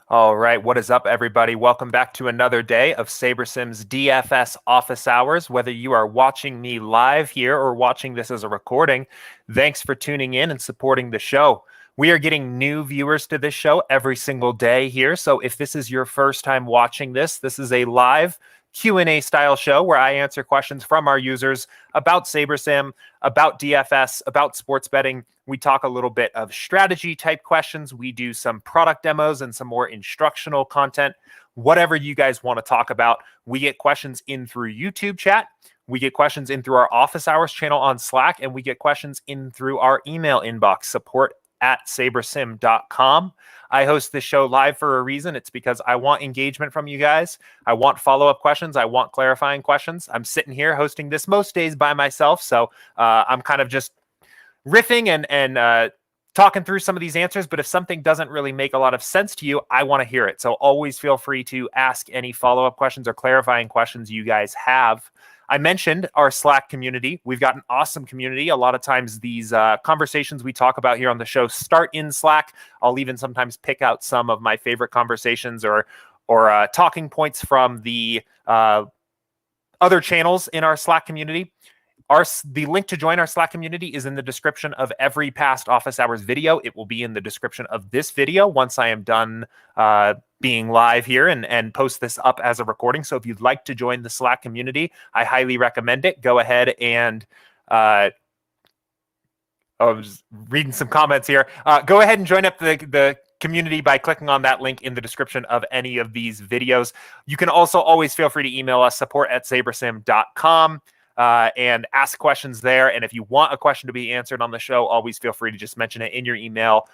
All right, what is up, everybody? Welcome back to another day of SaberSim's DFS Office Hours. Whether you are watching me live here or watching this as a recording, thanks for tuning in and supporting the show. We are getting new viewers to this show every single day here. So if this is your first time watching this is a live Q&A style show where I answer questions from our users about SaberSim, about DFS, about sports betting. We talk a little bit of strategy type questions. We do some product demos and some more instructional content. Whatever you guys want to talk about, we get questions in through YouTube chat. We get questions in through our office hours channel on Slack, and we get questions in through our email inbox, support@sabersim.com. I host this show live for a reason. It's because I want engagement from you guys. I want follow-up questions. I want clarifying questions. I'm sitting here hosting this most days by myself, so I'm kind of just riffing and talking through some of these answers. But if something doesn't really make a lot of sense to you, I want to hear it. So always feel free to ask any follow-up questions or clarifying questions you guys have. I mentioned our Slack community. We've got an awesome community. A lot of times these conversations we talk about here on the show start in Slack. I'll even sometimes pick out some of my favorite conversations or talking points from the other channels in our Slack community. The link to join our Slack community is in the description of every past office hours video. It will be in the description of this video once I am done being live here and post this up as a recording. So if you'd like to join the Slack community, I highly recommend it. Go ahead and I was reading some comments here. Go ahead and join up the community by clicking on that link in the description of any of these videos. You can also always feel free to email us, support@sabersim.com. And ask questions there. And if you want a question to be answered on the show, always feel free to just mention it in your email.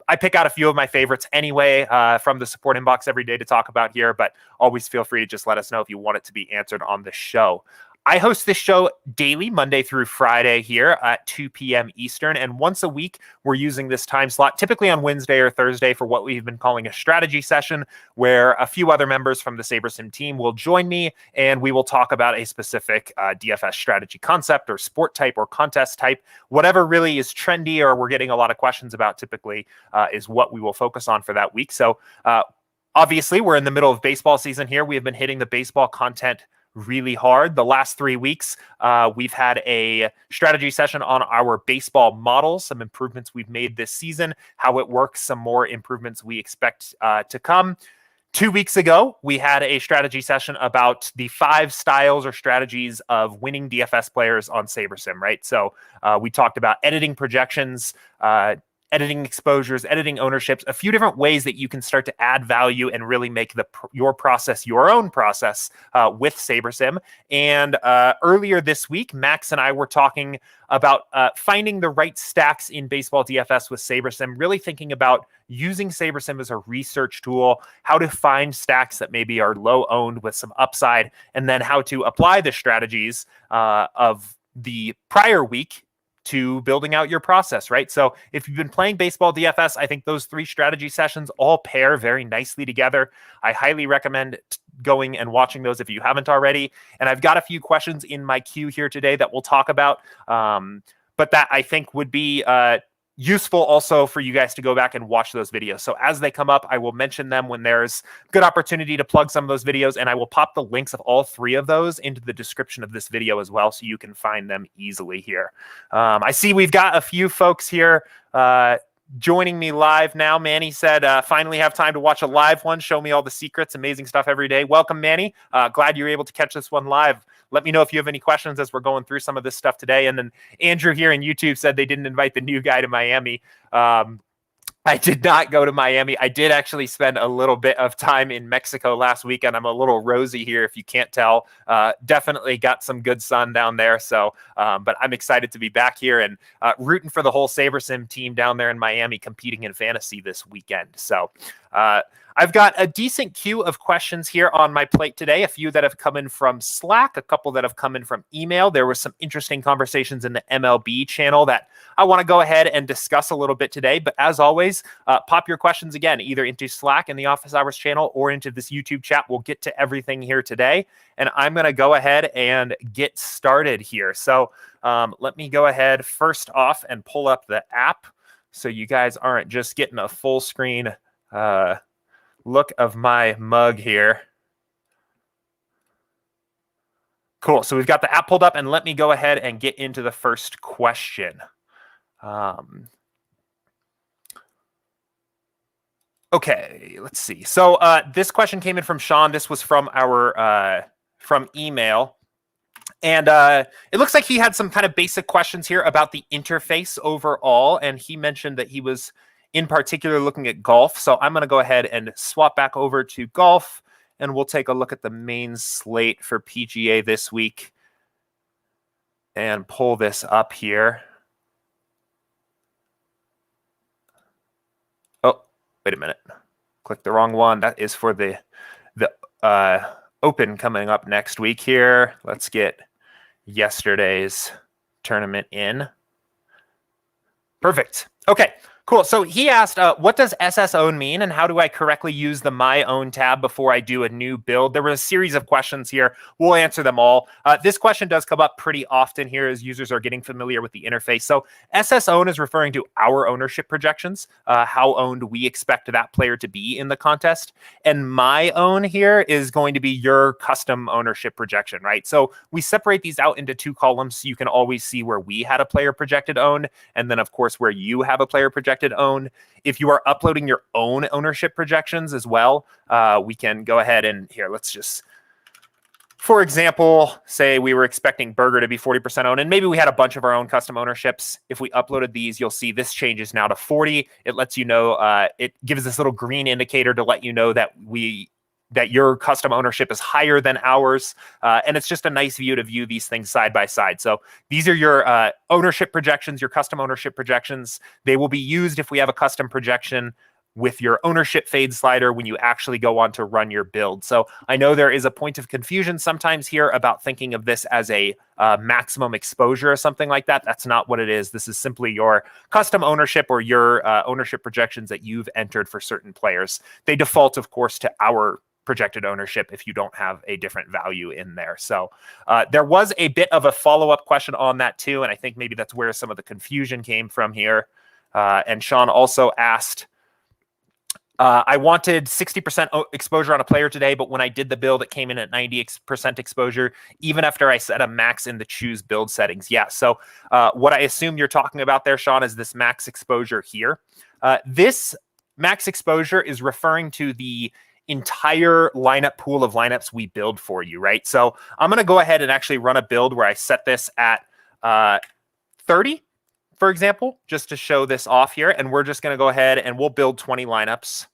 I pick out a few of my favorites anyway from the support inbox every day to talk about here, but always feel free to just let us know if you want it to be answered on the show. I host this show daily, Monday through Friday here at 2 p.m. Eastern. And once a week, we're using this time slot, typically on Wednesday or Thursday, for what we've been calling a strategy session, where a few other members from the SaberSim team will join me, and we will talk about a specific DFS strategy concept or sport type or contest type. Whatever really is trendy or we're getting a lot of questions about typically is what we will focus on for that week. So obviously, we're in the middle of baseball season here. We have been hitting the baseball content really hard. The last 3 weeks, we've had a strategy session on our baseball models, some improvements we've made this season, how it works, some more improvements we expect to come. 2 weeks ago, we had a strategy session about the 5 styles or strategies of winning DFS players on SaberSim, right? So we talked about editing projections, editing exposures, editing ownerships, a few different ways that you can start to add value and really make your process your own process with SaberSim. And earlier this week, Max and I were talking about finding the right stacks in baseball DFS with SaberSim, really thinking about using SaberSim as a research tool, how to find stacks that maybe are low owned with some upside, and then how to apply the strategies of the prior week to building out your process, right? So if you've been playing baseball DFS, I think those 3 strategy sessions all pair very nicely together. I highly recommend going and watching those if you haven't already. And I've got a few questions in my queue here today that we'll talk about, but that I think would be useful also for you guys to go back and watch those videos. So as they come up, I will mention them when there's good opportunity to plug some of those videos, and I will pop the links of all 3 of those into the description of this video as well, so you can find them easily here. I see we've got a few folks here joining me live now. Manny said, finally have time to watch a live one. Show me all the secrets. Amazing stuff every day. Welcome, Manny. Glad you were able to catch this one live. Let me know if you have any questions as we're going through some of this stuff today. And then Andrew here in YouTube said they didn't invite the new guy to Miami. I did not go to Miami. I did actually spend a little bit of time in Mexico last weekend. I'm a little rosy here, if you can't tell. Definitely got some good sun down there. So, but I'm excited to be back here and rooting for the whole SaberSim team down there in Miami, competing in fantasy this weekend. So, I've got a decent queue of questions here on my plate today, a few that have come in from Slack, a couple that have come in from email. There were some interesting conversations in the MLB channel that I want to go ahead and discuss a little bit today. But as always, pop your questions again, either into Slack in the Office Hours channel or into this YouTube chat. We'll get to everything here today. And I'm going to go ahead and get started here. So let me go ahead first off and pull up the app so you guys aren't just getting a full screen look of my mug here. Cool. So we've got the app pulled up, and let me go ahead and get into the first question. Okay, let's see. So this question came in from Sean. This was from our from email. And it looks like he had some kind of basic questions here about the interface overall. And he mentioned that he was in particular looking at golf. So I'm going to go ahead and swap back over to golf, and we'll take a look at the main slate for PGA this week and pull this up here. Oh, wait a minute. Click the wrong one. That is for the Open coming up next week here. Let's get yesterday's tournament in. Perfect. Okay, cool. So he asked, what does SS Own mean, and how do I correctly use the My Own tab before I do a new build? There were a series of questions here. We'll answer them all. This question does come up pretty often here as users are getting familiar with the interface. So SS Own is referring to our ownership projections, how owned we expect that player to be in the contest. And My Own here is going to be your custom ownership projection, right? So we separate these out into two columns so you can always see where we had a player projected owned, and then of course where you have a player projected owned. If you are uploading your own ownership projections as well, we can go ahead and here, let's just, for example, say we were expecting Burger to be 40% owned, and maybe we had a bunch of our own custom ownerships. If we uploaded these, you'll see this changes now to 40. It lets you know, it gives this little green indicator to let you know that your custom ownership is higher than ours. And it's just a nice view to view these things side by side. So these are your ownership projections, your custom ownership projections. They will be used if we have a custom projection with your ownership fade slider when you actually go on to run your build. So I know there is a point of confusion sometimes here about thinking of this as a maximum exposure or something like that. That's not what it is. This is simply your custom ownership or your ownership projections that you've entered for certain players. They default, of course, to our projected ownership if you don't have a different value in there. So there was a bit of a follow-up question on that too, and I think maybe that's where some of the confusion came from here. And Sean also asked, I wanted 60% exposure on a player today, but when I did the build, it came in at 90% exposure, even after I set a max in the choose build settings. Yeah, so what I assume you're talking about there, Sean, is this max exposure here. This max exposure is referring to the entire lineup pool of lineups we build for you, right? So I'm going to go ahead and actually run a build where I set this at 30, for example, just to show this off here. And we're just going to go ahead and we'll build 20 lineups.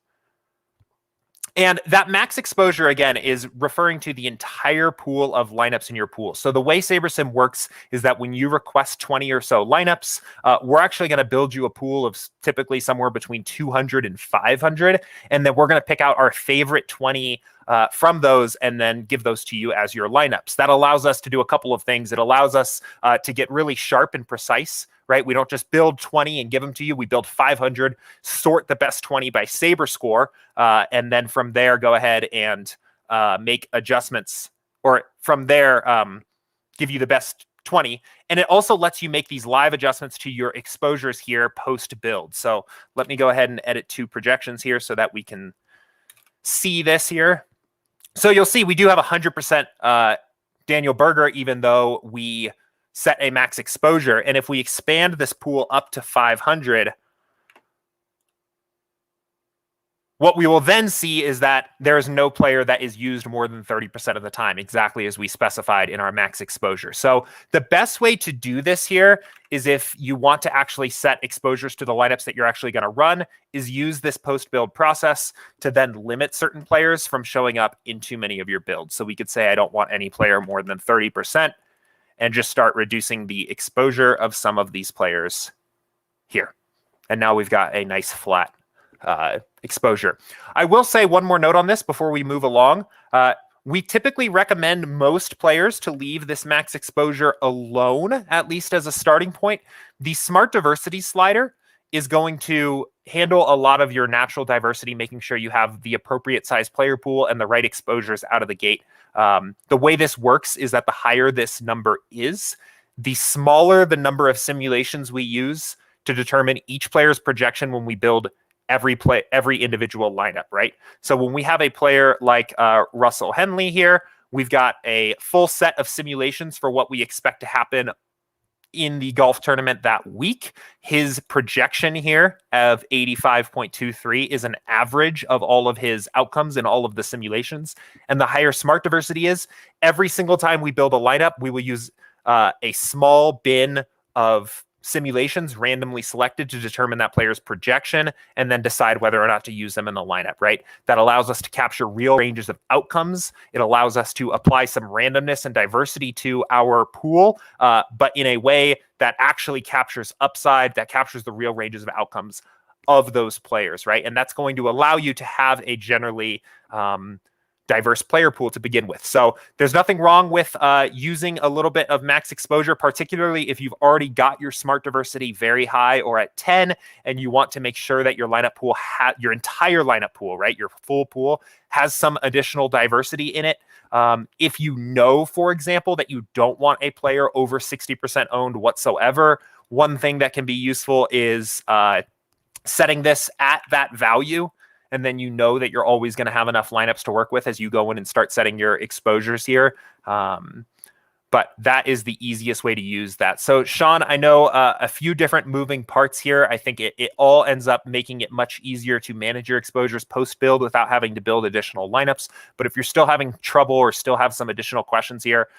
And that max exposure, again, is referring to the entire pool of lineups in your pool. So the way SaberSim works is that when you request 20 or so lineups, we're actually going to build you a pool of typically somewhere between 200 and 500. And then we're going to pick out our favorite 20 from those and then give those to you as your lineups. That allows us to do a couple of things. It allows us to get really sharp and precise, right? We don't just build 20 and give them to you. We build 500, sort the best 20 by Saber score, and then from there, go ahead and make adjustments, or from there, give you the best 20. And it also lets you make these live adjustments to your exposures here post-build. So let me go ahead and edit two projections here so that we can see this here. So you'll see we do have 100% Daniel Berger, even though we set a max exposure. And if we expand this pool up to 500, what we will then see is that there is no player that is used more than 30% of the time, exactly as we specified in our max exposure. So the best way to do this here is, if you want to actually set exposures to the lineups that you're actually going to run, is use this post-build process to then limit certain players from showing up in too many of your builds. So we could say, I don't want any player more than 30%, and just start reducing the exposure of some of these players here. And now we've got a nice flat exposure. I will say one more note on this before we move along. We typically recommend most players to leave this max exposure alone, at least as a starting point. The Smart Diversity slider is going to handle a lot of your natural diversity, making sure you have the appropriate size player pool and the right exposures out of the gate. The way this works is that the higher this number is, the smaller the number of simulations we use to determine each player's projection when we build every individual lineup, right? So when we have a player like Russell Henley here, we've got a full set of simulations for what we expect to happen in the golf tournament that week. His projection here of 85.23 is an average of all of his outcomes in all of the simulations. And the higher smart diversity is, every single time we build a lineup, we will use a small bin of simulations randomly selected to determine that player's projection and then decide whether or not to use them in the lineup, right? That allows us to capture real ranges of outcomes. It allows us to apply some randomness and diversity to our pool, but in a way that actually captures upside, that captures the real ranges of outcomes of those players, right? And that's going to allow you to have a generally diverse player pool to begin with. So there's nothing wrong with using a little bit of max exposure, particularly if you've already got your smart diversity very high or at 10, and you want to make sure that your lineup pool, your entire lineup pool, right, your full pool, has some additional diversity in it. If you know, for example, that you don't want a player over 60% owned whatsoever, one thing that can be useful is setting this at that value. And then you know that you're always going to have enough lineups to work with as you go in and start setting your exposures here. But that is the easiest way to use that. So, Sean, I know a few different moving parts here. I think it all ends up making it much easier to manage your exposures post-build without having to build additional lineups. But if you're still having trouble or still have some additional questions here,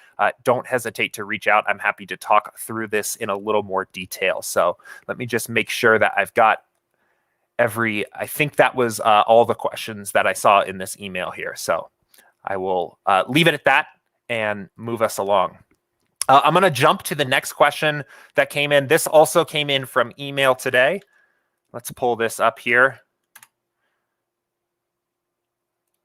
don't hesitate to reach out. I'm happy to talk through this in a little more detail. So let me just make sure that I've got I think that was all the questions that I saw in this email here. So I will leave it at that and move us along. I'm going to jump to the next question that came in. This also came in from email today. Let's pull this up here.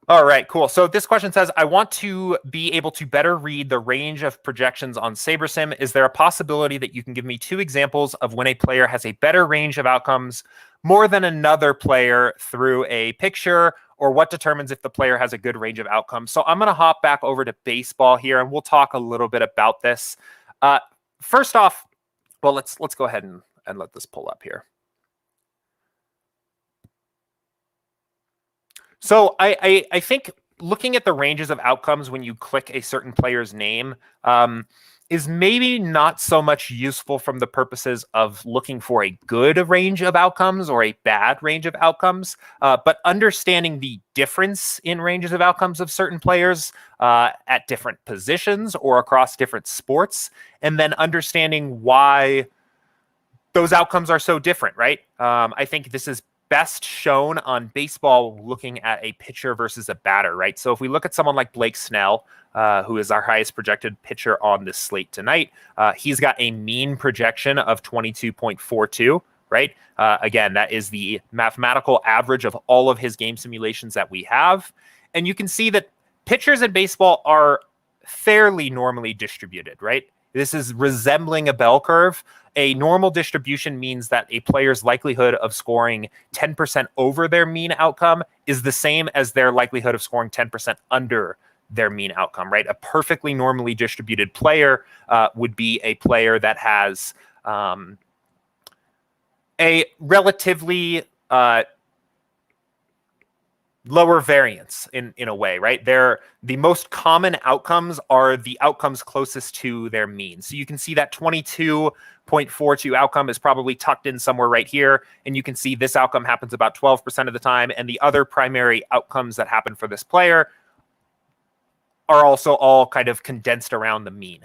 All right, cool. So this question says, I want to be able to better read the range of projections on SaberSim. Is there a possibility that you can give me 2 examples of when a player has a better range of outcomes more than another player through a picture, or what determines if the player has a good range of outcomes? So I'm going to hop back over to baseball here, and we'll talk a little bit about this. First off, well, let's go ahead and let this pull up here. So I think looking at the ranges of outcomes when you click a certain player's name is maybe not so much useful from the purposes of looking for a good range of outcomes or a bad range of outcomes, but understanding the difference in ranges of outcomes of certain players at different positions or across different sports, and then understanding why those outcomes are so different, right? I think this is best shown on baseball looking at a pitcher versus a batter, right? So if we look at someone like Blake Snell, who is our highest projected pitcher on this slate tonight, he's got a mean projection of 22.42, right? Again, that is the mathematical average of all of his game simulations that we have. And you can see that pitchers in baseball are fairly normally distributed, right? This is resembling a bell curve. A normal distribution means that a player's likelihood of scoring 10% over their mean outcome is the same as their likelihood of scoring 10% under their mean outcome, right? A perfectly normally distributed player would be a player that has a relatively lower variance in a way, right? The most common outcomes are the outcomes closest to their mean. So you can see that 22.42 outcome is probably tucked in somewhere right here. And you can see this outcome happens about 12% of the time. And the other primary outcomes that happen for this player are also all kind of condensed around the mean.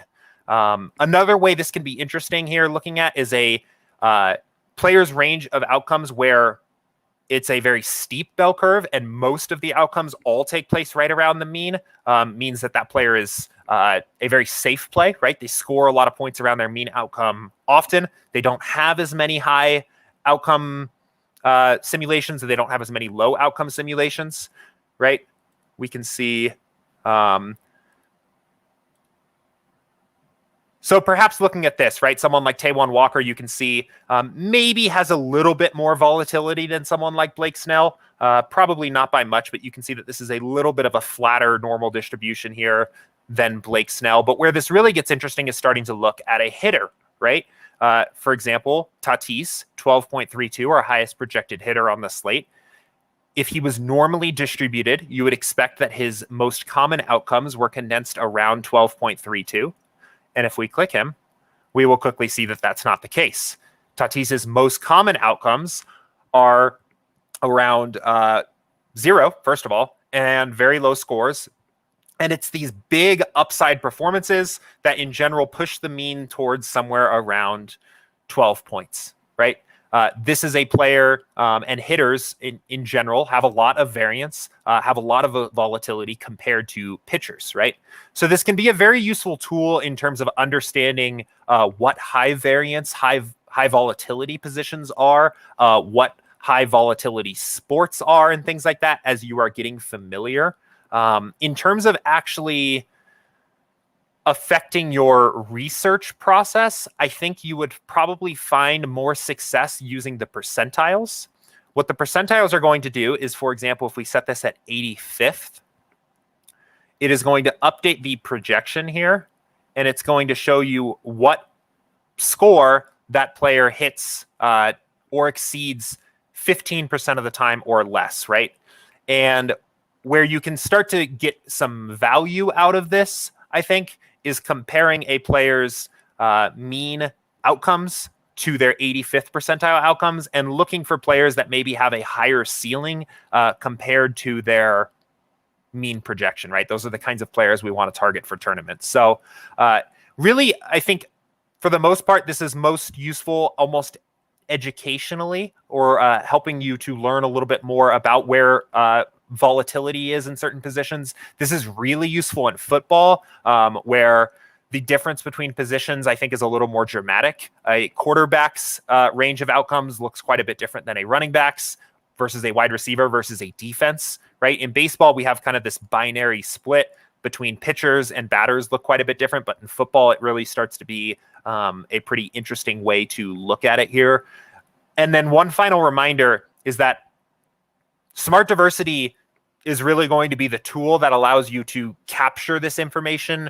Another way this can be interesting here looking at is a player's range of outcomes where it's a very steep bell curve, and most of the outcomes all take place right around the mean, means that that player is a very safe play, right? They score a lot of points around their mean outcome often. They don't have as many high outcome simulations, and they don't have as many low outcome simulations, right? We can see... So perhaps looking at this, right, someone like Taijuan Walker, you can see maybe has a little bit more volatility than someone like Blake Snell. Probably not by much, but you can see that this is a little bit of a flatter normal distribution here than Blake Snell. But where this really gets interesting is starting to look at a hitter, right? For example, Tatis, 12.32, our highest projected hitter on the slate. If he was normally distributed, you would expect that his most common outcomes were condensed around 12.32. And if we click him, we will quickly see that that's not the case. Tatis's most common outcomes are around 0, first of all, and very low scores. And it's these big upside performances that in general push the mean towards somewhere around 12 points, right? This is a player, and hitters in general have a lot of variance, have a lot of volatility compared to pitchers, right? So this can be a very useful tool in terms of understanding what high variance, high volatility positions are, what high volatility sports are, and things like that as you are getting familiar. In terms of actually affecting your research process, I think you would probably find more success using the percentiles. What the percentiles are going to do is, for example, if we set this at 85th, it is going to update the projection here, and it's going to show you what score that player hits or exceeds 15% of the time or less, right? And where you can start to get some value out of this, I think, is comparing a player's mean outcomes to their 85th percentile outcomes and looking for players that maybe have a higher ceiling compared to their mean projection, right? Those are the kinds of players we want to target for tournaments. So really, I think for the most part, this is most useful almost educationally or helping you to learn a little bit more about where volatility is in certain positions. This is really useful in football, where the difference between positions, I think, is a little more dramatic. A quarterback's range of outcomes looks quite a bit different than a running back's versus a wide receiver versus a defense, right? In baseball, we have kind of this binary split between pitchers and batters look quite a bit different, but in football, it really starts to be a pretty interesting way to look at it here. And then one final reminder is that smart diversity is really going to be the tool that allows you to capture this information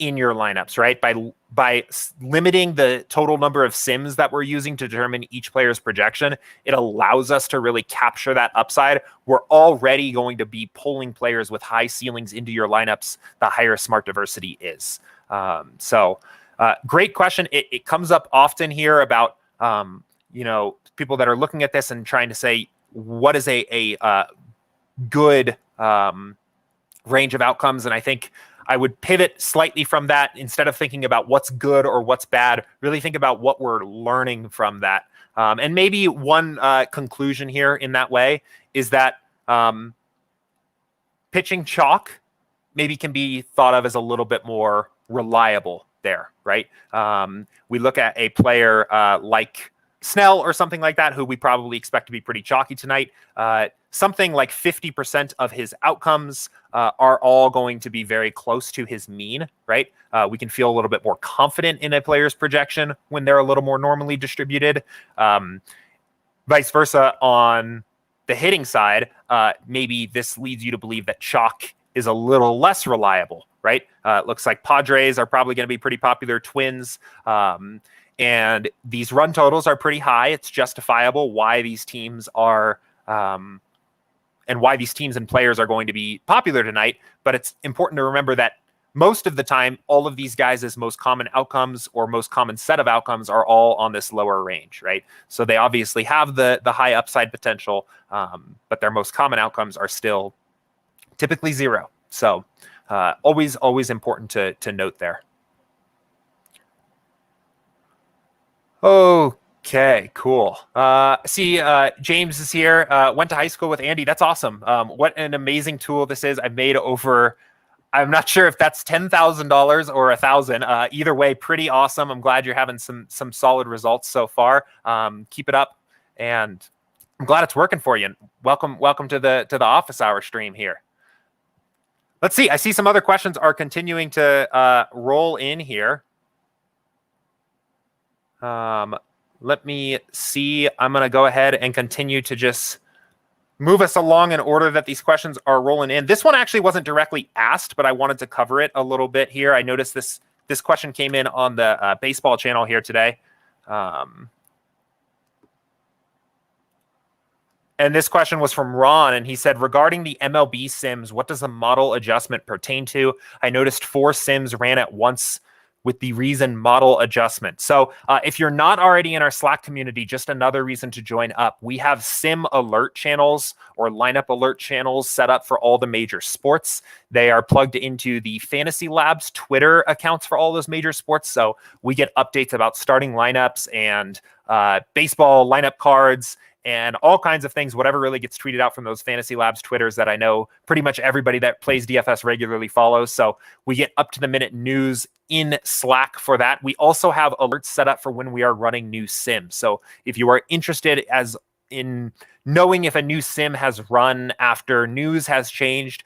in your lineups, right? By limiting the total number of sims that we're using to determine each player's projection, it allows us to really capture that upside. We're already going to be pulling players with high ceilings into your lineups the higher smart diversity is. Great question. It comes up often here about people that are looking at this and trying to say, what is a good range of outcomes? And I think I would pivot slightly from that. Instead of thinking about what's good or what's bad, really think about what we're learning from that. And maybe one conclusion here in that way is that pitching chalk maybe can be thought of as a little bit more reliable there, right? We look at a player like Snell or something like that, who we probably expect to be pretty chalky tonight. Something like 50% of his outcomes are all going to be very close to his mean, right? We can feel a little bit more confident in a player's projection when they're a little more normally distributed. Vice versa on the hitting side, maybe this leads you to believe that chalk is a little less reliable, right? It looks like Padres are probably going to be pretty popular, Twins, and these run totals are pretty high. It's justifiable why these teams are and why these teams and players are going to be popular tonight. But it's important to remember that most of the time, all of these guys' most common outcomes or most common set of outcomes are all on this lower range, right? So they obviously have the high upside potential, but their most common outcomes are still typically 0. So always important to note there. Okay, cool. See, James is here. Went to high school with Andy. That's awesome. What an amazing tool this is. I've made over, I'm not sure if that's $10,000 or $1,000. Either way, pretty awesome. I'm glad you're having some solid results so far. Keep it up, and I'm glad it's working for you. Welcome to the office hour stream here. Let's see. I see some other questions are continuing to roll in here. Let me see. I'm going to go ahead and continue to just move us along in order that these questions are rolling in. This one actually wasn't directly asked, but I wanted to cover it a little bit here. I noticed this question came in on the baseball channel here today. And this question was from Ron, and he said, regarding the MLB sims, what does the model adjustment pertain to? I noticed 4 sims ran at once with the reason model adjustment. So if you're not already in our Slack community, just another reason to join up. We have sim alert channels or lineup alert channels set up for all the major sports. They are plugged into the Fantasy Labs Twitter accounts for all those major sports. So we get updates about starting lineups and baseball lineup cards and all kinds of things, whatever really gets tweeted out from those Fantasy Labs Twitters that I know pretty much everybody that plays DFS regularly follows. So we get up-to-the-minute news in Slack for that. We also have alerts set up for when we are running new sims. So if you are interested as in knowing if a new sim has run after news has changed,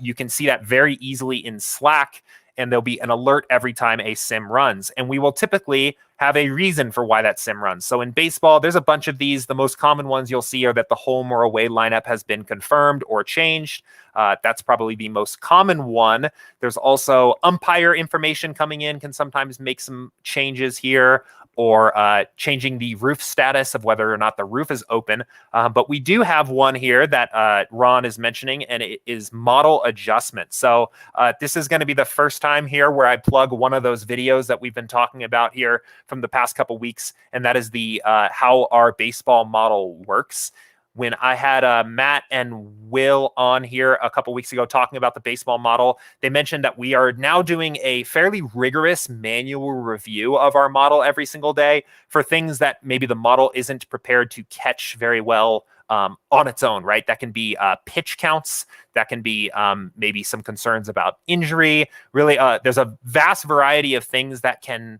you can see that very easily in Slack. And there'll be an alert every time a sim runs. And we will typically have a reason for why that sim runs. So in baseball, there's a bunch of these. The most common ones you'll see are that the home or away lineup has been confirmed or changed. That's probably the most common one. There's also umpire information coming in, can sometimes make some changes here, or changing the roof status of whether or not the roof is open. But we do have one here that Ron is mentioning, and it is model adjustment. So this is going to be the first time here where I plug one of those videos that we've been talking about here from the past couple weeks, and that is the how our baseball model works. When I had Matt and Will on here a couple weeks ago talking about the baseball model, they mentioned that we are now doing a fairly rigorous manual review of our model every single day for things that maybe the model isn't prepared to catch very well on its own, right? That can be pitch counts. That can be maybe some concerns about injury. Really, there's a vast variety of things that can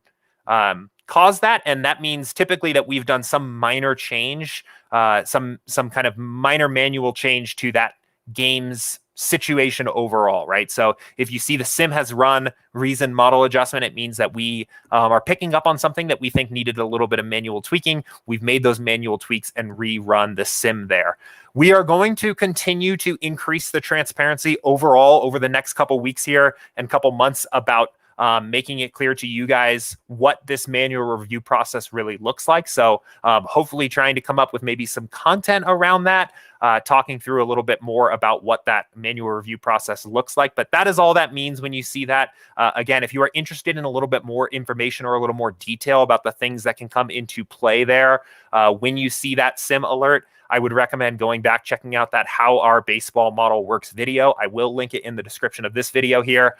cause that, and that means typically that we've done some minor change, some kind of minor manual change to that game's situation overall, right? So if you see the sim has run reason model adjustment, it means that we are picking up on something that we think needed a little bit of manual tweaking. We've made those manual tweaks and rerun the sim there. We are going to continue to increase the transparency overall over the next couple weeks here and couple months about making it clear to you guys what this manual review process really looks like. So hopefully trying to come up with maybe some content around that, talking through a little bit more about what that manual review process looks like. But that is all that means when you see that. Again, if you are interested in a little bit more information or a little more detail about the things that can come into play there, when you see that sim alert, I would recommend going back, checking out that How Our Baseball Model Works video. I will link it in the description of this video here.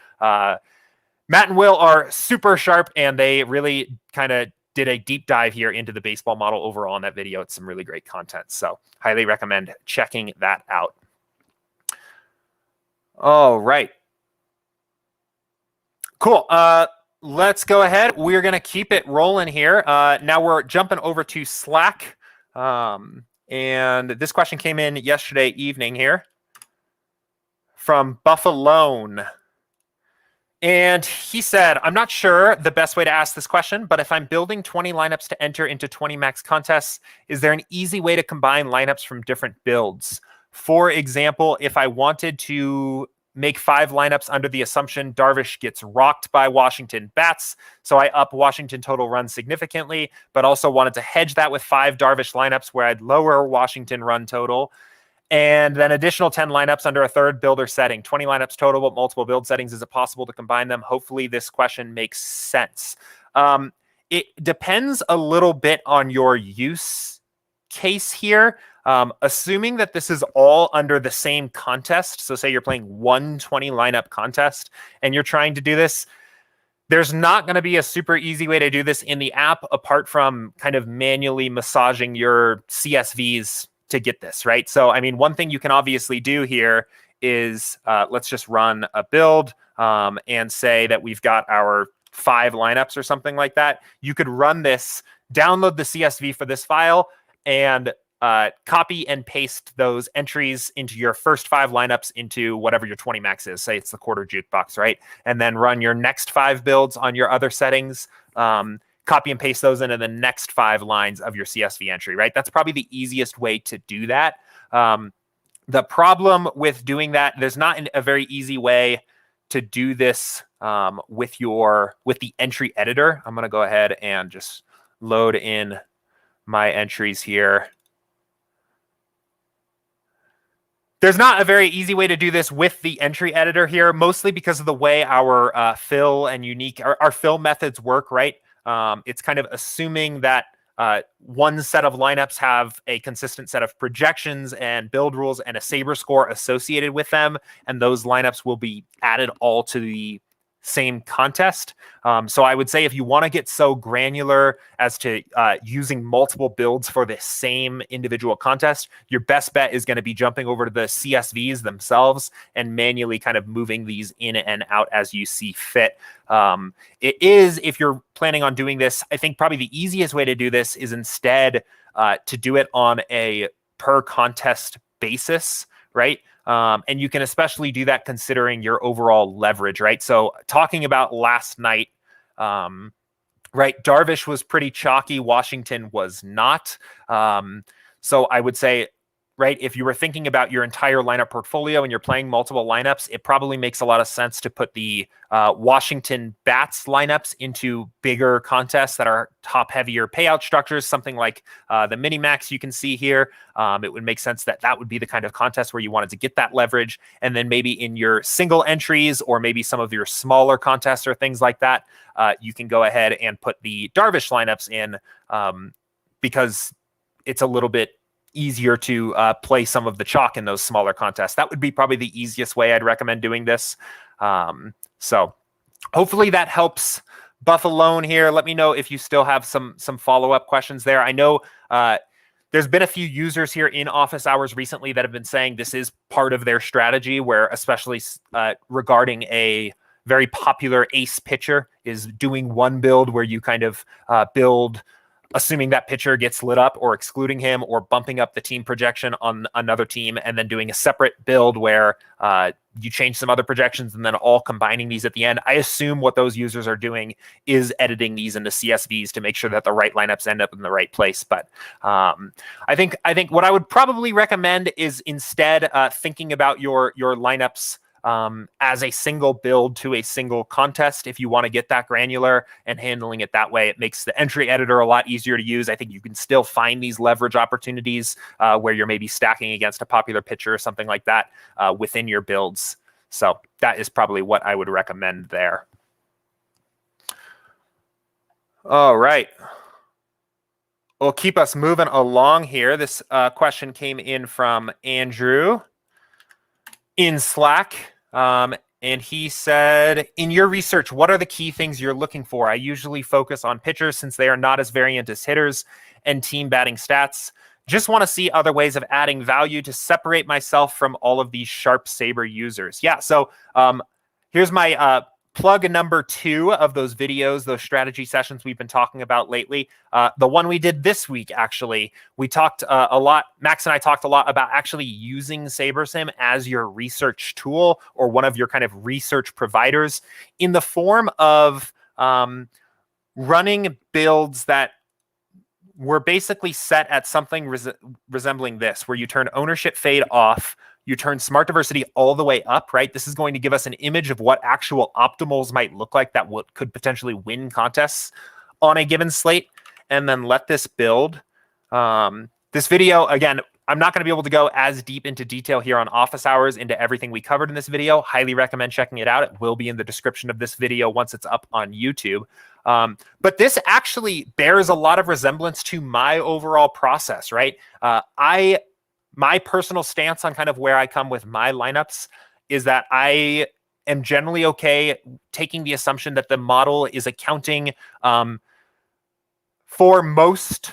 Matt and Will are super sharp, and they really kind of did a deep dive here into the baseball model overall in that video. It's some really great content, so highly recommend checking that out. All right. Cool. Let's go ahead. We're going to keep it rolling here. Now we're jumping over to Slack, and this question came in yesterday evening here from Buffalone. And he said, I'm not sure the best way to ask this question, but if I'm building 20 lineups to enter into 20 max contests, is there an easy way to combine lineups from different builds? For example, if I wanted to make 5 lineups under the assumption Darvish gets rocked by Washington bats, so I up Washington total runs significantly, but also wanted to hedge that with 5 Darvish lineups where I'd lower Washington run total, and then additional 10 lineups under a third builder setting, 20 lineups total, but multiple build settings. Is it possible to combine them? Hopefully this question makes sense. It depends a little bit on your use case here. Assuming that this is all under the same contest. So say you're playing 120 lineup contest and you're trying to do this, there's not going to be a super easy way to do this in the app apart from kind of manually massaging your CSVs to get this, right? So, I mean, one thing you can obviously do here is let's just run a build and say that we've got our 5 lineups or something like that. You could run this, download the CSV for this file, and copy and paste those entries into your first 5 lineups into whatever your 20 max is. Say it's the quarter jukebox, right? And then run your next 5 builds on your other settings. Copy and paste those into the next 5 lines of your CSV entry, right? That's probably the easiest way to do that. The problem with doing that, there's not a very easy way to do this with the entry editor. I'm going to go ahead and just load in my entries here. There's not a very easy way to do this with the entry editor here, mostly because of the way our fill and our fill methods work, right? It's kind of assuming that one set of lineups have a consistent set of projections and build rules and a Saber score associated with them, and those lineups will be added all to the same contest. So I would say if you want to get so granular as to using multiple builds for the same individual contest, your best bet is going to be jumping over to the CSVs themselves and manually kind of moving these in and out as you see fit. It is, if you're planning on doing this, I think probably the easiest way to do this is instead to do it on a per contest basis, right? And you can especially do that considering your overall leverage, right? So talking about last night, right, Darvish was pretty chalky. Washington was not. So I would say, right, if you were thinking about your entire lineup portfolio and you're playing multiple lineups, it probably makes a lot of sense to put the Washington bats lineups into bigger contests that are top heavier payout structures, something like the mini max you can see here. It would make sense that that would be the kind of contest where you wanted to get that leverage. And then maybe in your single entries or maybe some of your smaller contests or things like that, you can go ahead and put the Darvish lineups in because it's a little bit easier to play some of the chalk in those smaller contests. That would be probably the easiest way I'd recommend doing this. So hopefully that helps Buff Alone here. Let me know if you still have some follow-up questions there. I know there's been a few users here in office hours recently that have been saying this is part of their strategy, where especially regarding a very popular ace pitcher is doing one build where you kind of build assuming that pitcher gets lit up or excluding him or bumping up the team projection on another team, and then doing a separate build where you change some other projections and then all combining these at the end. I assume what those users are doing is editing these into CSVs to make sure that the right lineups end up in the right place. But I think what I would probably recommend is instead thinking about your lineups as a single build to a single contest. If you want to get that granular and handling it that way, it makes the entry editor a lot easier to use. I think you can still find these leverage opportunities where you're maybe stacking against a popular pitcher or something like that within your builds. So that is probably what I would recommend there. All right. We'll keep us moving along here. This question came in from Andrew in Slack. And he said, in your research, what are the key things you're looking for? I usually focus on pitchers since they are not as variant as hitters and team batting stats. Just want to see other ways of adding value to separate myself from all of these sharp Saber users. Yeah, so here's my plug number 2 of those videos, those strategy sessions we've been talking about lately. The one we did this week, actually, we talked a lot, Max and I talked a lot about actually using SaberSim as your research tool or one of your kind of research providers in the form of running builds that were basically set at something resembling this, where you turn ownership fade off, you turn smart diversity all the way up, right? This is going to give us an image of what actual optimals might look like that could potentially win contests on a given slate, and then let this build. This video, again, I'm not going to be able to go as deep into detail here on office hours into everything we covered in this video. Highly recommend checking it out. It will be in the description of this video once it's up on YouTube. But this actually bears a lot of resemblance to my overall process, right? My personal stance on kind of where I come with my lineups is that I am generally okay taking the assumption that the model is accounting for most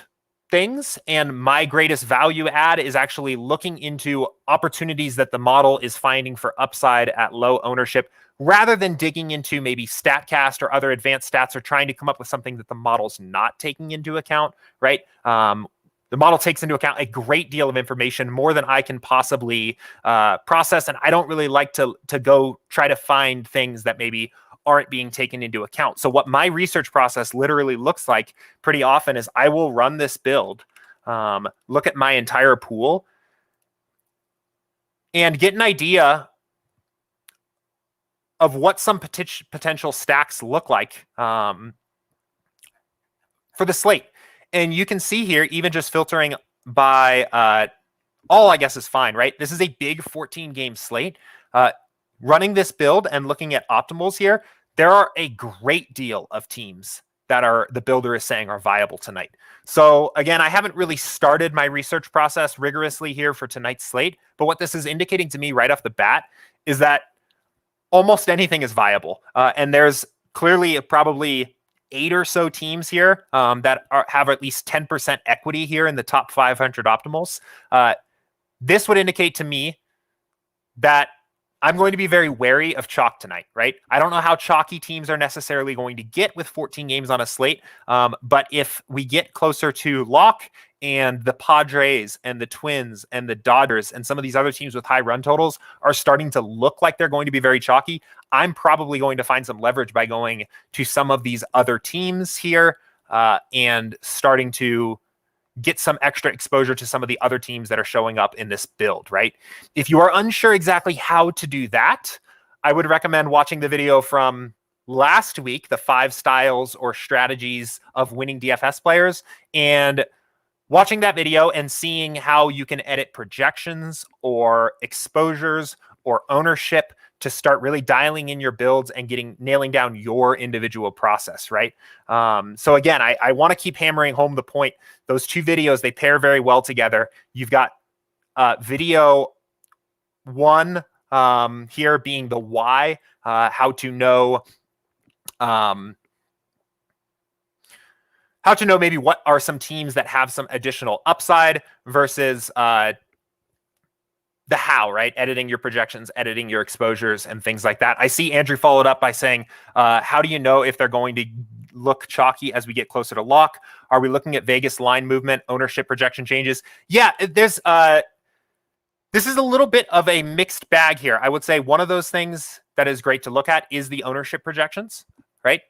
things, and my greatest value add is actually looking into opportunities that the model is finding for upside at low ownership, rather than digging into maybe StatCast or other advanced stats or trying to come up with something that the model's not taking into account, right? The model takes into account a great deal of information, more than I can possibly process, and I don't really like to go try to find things that maybe aren't being taken into account. So what my research process literally looks like pretty often is I will run this build, look at my entire pool, and get an idea of what some potential stacks look like for the slate. And you can see here, even just filtering by all, I guess, is fine, right? This is a big 14-game slate. Running this build and looking at optimals here, there are a great deal of teams that the builder is saying are viable tonight. So again, I haven't really started my research process rigorously here for tonight's slate, but what this is indicating to me right off the bat is that almost anything is viable. And there's clearly probably 8 or so teams here that have at least 10% equity here in the top 500 optimals. This would indicate to me that I'm going to be very wary of chalk tonight, right? I don't know how chalky teams are necessarily going to get with 14 games on a slate, but if we get closer to lock and the Padres and the Twins and the Dodgers and some of these other teams with high run totals are starting to look like they're going to be very chalky, I'm probably going to find some leverage by going to some of these other teams here and starting to get some extra exposure to some of the other teams that are showing up in this build, right? If you are unsure exactly how to do that, I would recommend watching the video from last week, the 5 styles or strategies of winning DFS players, and watching that video and seeing how you can edit projections or exposures or ownership to start really dialing in your builds and nailing down your individual process, right? So again, I want to keep hammering home the point. Those 2 videos, they pair very well together. You've got video 1 here being the why, how to know maybe what are some teams that have some additional upside versus the how, right? Editing your projections, editing your exposures, and things like that. I see Andrew followed up by saying, how do you know if they're going to look chalky as we get closer to lock? Are we looking at Vegas line movement, ownership projection changes? Yeah, this is a little bit of a mixed bag here. I would say one of those things that is great to look at is the ownership projections, right?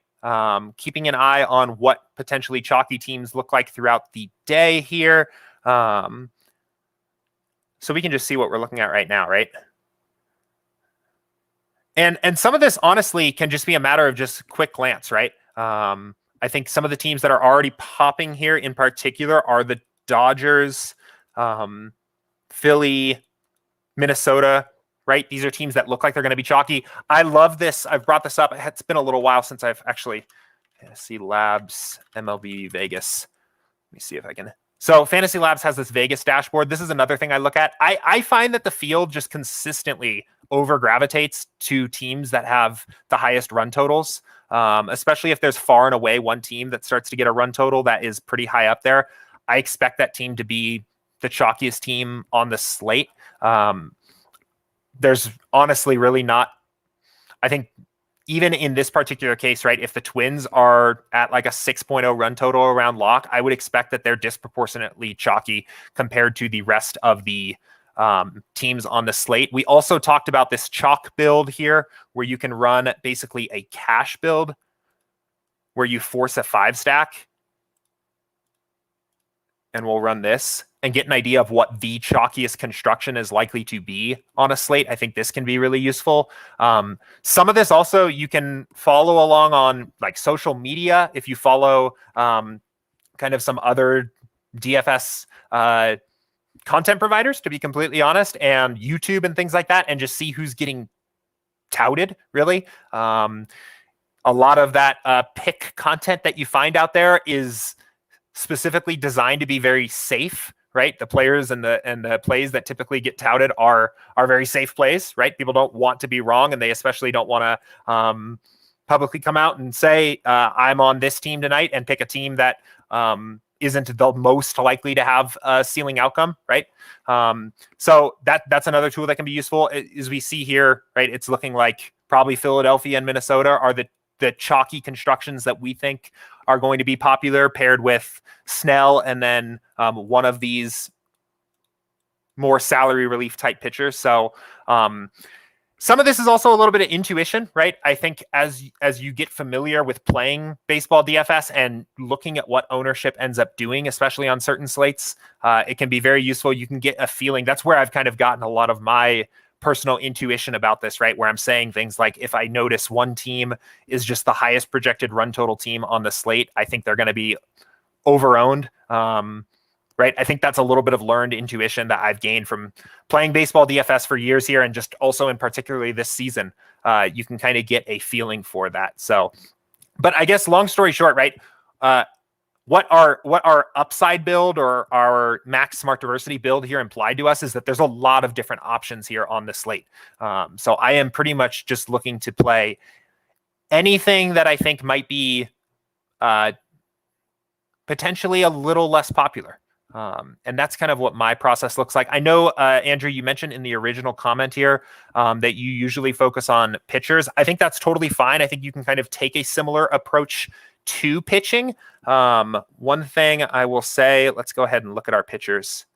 Keeping an eye on what potentially chalky teams look like throughout the day here. So we can just see what we're looking at right now, right? And some of this, honestly, can just be a matter of just quick glance, right? I think some of the teams that are already popping here in particular are the Dodgers, Philly, Minnesota, right? These are teams that look like they're going to be chalky. I love this. I've brought this up. It's been a little while since I've actually see Labs, MLB Vegas. Let me see if I can. So Fantasy Labs has this Vegas dashboard. This is another thing I look at. I find that the field just consistently over gravitates to teams that have the highest run totals, especially if there's far and away one team that starts to get a run total that is pretty high up there. I expect that team to be the chalkiest team on the slate. There's honestly really not, I think, even in this particular case, right, if the Twins are at like a 6.0 run total around lock, I would expect that they're disproportionately chalky compared to the rest of the teams on the slate. We also talked about this chalk build here where you can run basically a cash build where you force a 5 stack. And we'll run this and get an idea of what the chalkiest construction is likely to be on a slate. I think this can be really useful. Some of this also you can follow along on like social media. If you follow kind of some other DFS content providers, to be completely honest, and YouTube and things like that, and just see who's getting touted, really. A lot of that pick content that you find out there is specifically designed to be very safe, right? The players and the plays that typically get touted are very safe plays, right? People don't want to be wrong, and they especially don't want to publicly come out and say, I'm on this team tonight, and pick a team that isn't the most likely to have a ceiling outcome, right? So that's another tool that can be useful. As we see here, right, it's looking like probably Philadelphia and Minnesota are the chalky constructions that we think are going to be popular, paired with Snell and then one of these more salary relief type pitchers. So some of this is also a little bit of intuition, right? I think as you get familiar with playing baseball DFS and looking at what ownership ends up doing, especially on certain slates, it can be very useful. You can get a feeling. That's where I've kind of gotten a lot of my personal intuition about this, right? Where I'm saying things like, if I notice one team is just the highest projected run total team on the slate, I think they're going to be overowned. Right. I think that's a little bit of learned intuition that I've gained from playing baseball DFS for years here. And just also in particularly this season, you can kind of get a feeling for that. So, but I guess long story short, right. What our upside build or our max smart diversity build here implied to us is that there's a lot of different options here on the slate. So I am pretty much just looking to play anything that I think might be potentially a little less popular. And that's kind of what my process looks like. I know, Andrew, you mentioned in the original comment here that you usually focus on pitchers. I think that's totally fine. I think you can kind of take a similar approach to pitching. One thing I will say, let's go ahead and look at our pitchers.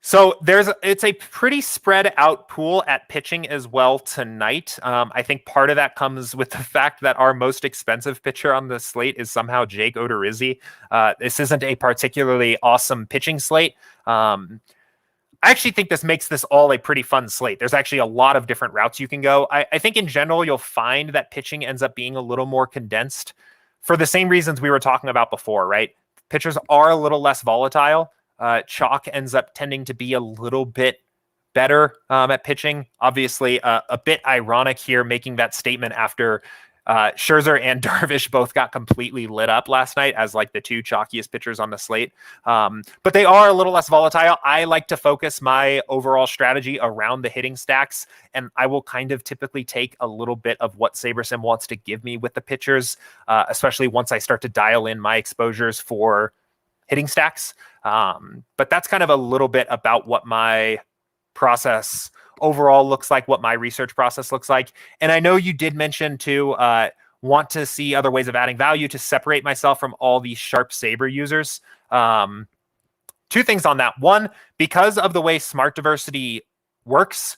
So it's a pretty spread out pool at pitching as well tonight. I think part of that comes with the fact that our most expensive pitcher on the slate is somehow Jake Odorizzi. This isn't a particularly awesome pitching slate. I actually think this makes this all a pretty fun slate. There's actually a lot of different routes you can go. I think in general, you'll find that pitching ends up being a little more condensed for the same reasons we were talking about before, right? Pitchers are a little less volatile. Chalk ends up tending to be a little bit better at pitching. Obviously, a bit ironic here making that statement after Scherzer and Darvish both got completely lit up last night as like the two chalkiest pitchers on the slate. But they are a little less volatile. I like to focus my overall strategy around the hitting stacks, and I will kind of typically take a little bit of what SaberSim wants to give me with the pitchers, especially once I start to dial in my exposures for hitting stacks. But that's kind of a little bit about what my process overall looks like, what my research process looks like. And I know you did mention to want to see other ways of adding value to separate myself from all these sharp Saber users. Two things on that. One, because of the way smart diversity works,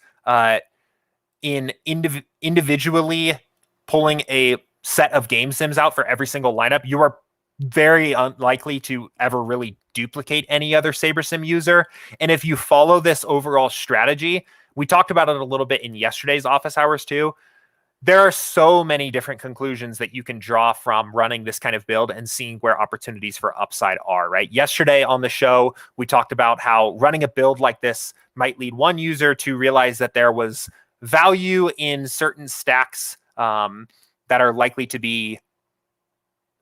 in individually pulling a set of game sims out for every single lineup, you are very unlikely to ever really duplicate any other SaberSim user. And if you follow this overall strategy, we talked about it a little bit in yesterday's office hours too. There are so many different conclusions that you can draw from running this kind of build and seeing where opportunities for upside are, right? Yesterday on the show, we talked about how running a build like this might lead one user to realize that there was value in certain stacks that are likely to be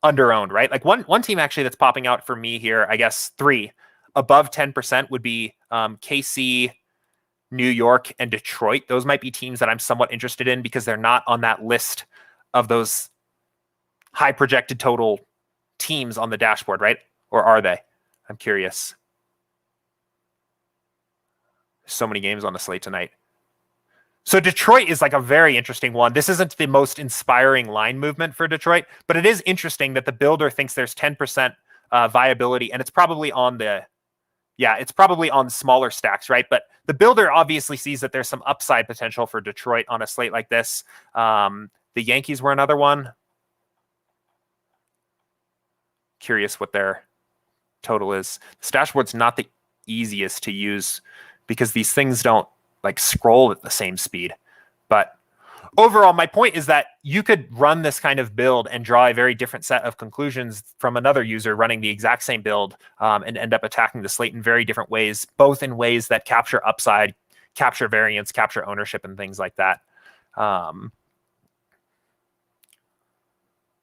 underowned, right? Like one team actually that's popping out for me here, I guess three above 10% would be KC, New York, and Detroit. Those might be teams that I'm somewhat interested in because they're not on that list of those high projected total teams on the dashboard, right? Or are they? I'm curious. So many games on the slate tonight. So Detroit is like a very interesting one. This isn't the most inspiring line movement for Detroit, but it is interesting that the builder thinks there's 10% viability, and it's probably on it's probably on smaller stacks, right? But the builder obviously sees that there's some upside potential for Detroit on a slate like this. The Yankees were another one. Curious what their total is. This dashboard's not the easiest to use because these things don't like scroll at the same speed. But overall, my point is that you could run this kind of build and draw a very different set of conclusions from another user running the exact same build and end up attacking the slate in very different ways, both in ways that capture upside, capture variance, capture ownership, and things like that.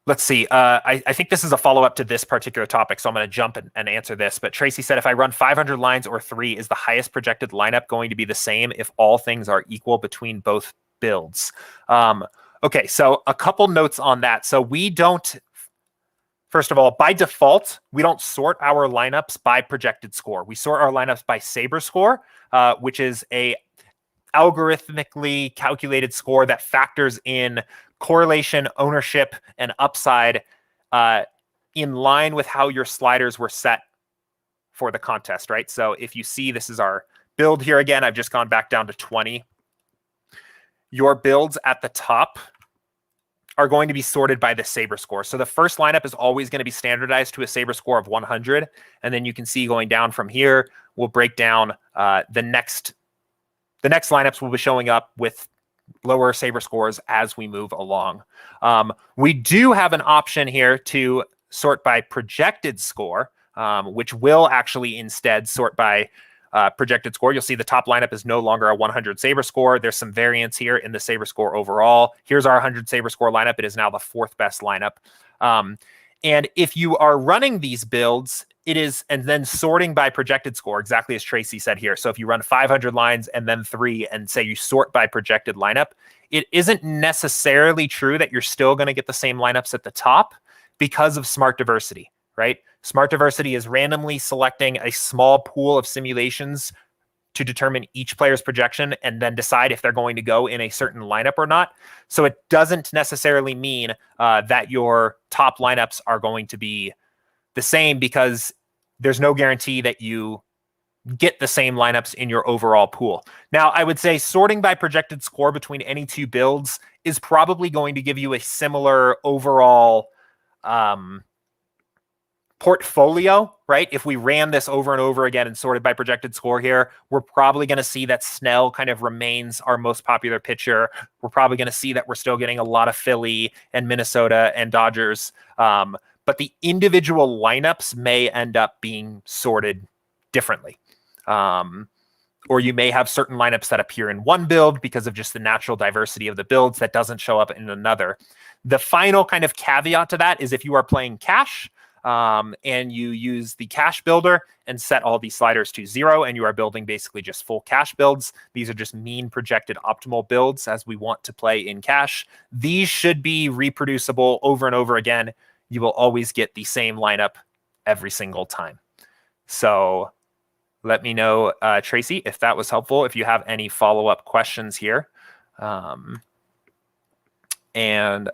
Let's see. I think this is a follow-up to this particular topic, so I'm going to jump and answer this. But Tracy said, if I run 500 lines or 3, is the highest projected lineup going to be the same if all things are equal between both builds? Okay, so a couple notes on that. So we don't, first of all, by default, we don't sort our lineups by projected score. We sort our lineups by Saber score, which is a algorithmically calculated score that factors in correlation, ownership, and upside in line with how your sliders were set for the contest, right? So if you see, this is our build here again. I've just gone back down to 20. Your builds at the top are going to be sorted by the Saber score. So the first lineup is always going to be standardized to a Saber score of 100. And then you can see going down from here, we'll break down the next lineups will be showing up with Saber scores as we move along. We do have an option here to sort by projected score, which will actually instead sort by projected score. You'll see the top lineup is no longer a 100 Saber score. There's some variance here in the Saber score overall. Here's our 100 Saber score lineup. It is now the fourth best lineup. And if you are running these builds, it is, and then sorting by projected score, exactly as Tracy said here. So if you run 500 lines and then 3 and say you sort by projected lineup, it isn't necessarily true that you're still going to get the same lineups at the top because of smart diversity, right? Smart diversity is randomly selecting a small pool of simulations to determine each player's projection and then decide if they're going to go in a certain lineup or not. So it doesn't necessarily mean that your top lineups are going to be the same, because there's no guarantee that you get the same lineups in your overall pool. Now, I would say sorting by projected score between any two builds is probably going to give you a similar overall portfolio, right? If we ran this over and over again and sorted by projected score here, we're probably going to see that Snell kind of remains our most popular pitcher. We're probably going to see that we're still getting a lot of Philly and Minnesota and Dodgers. But the individual lineups may end up being sorted differently. Or you may have certain lineups that appear in one build because of just the natural diversity of the builds that doesn't show up in another. The final kind of caveat to that is if you are playing cash, and you use the cash builder and set all these sliders to 0, and you are building basically just full cash builds. These are just mean projected optimal builds as we want to play in cash. These should be reproducible over and over again. You will always get the same lineup every single time. So let me know, Tracy, if that was helpful, if you have any follow-up questions here. And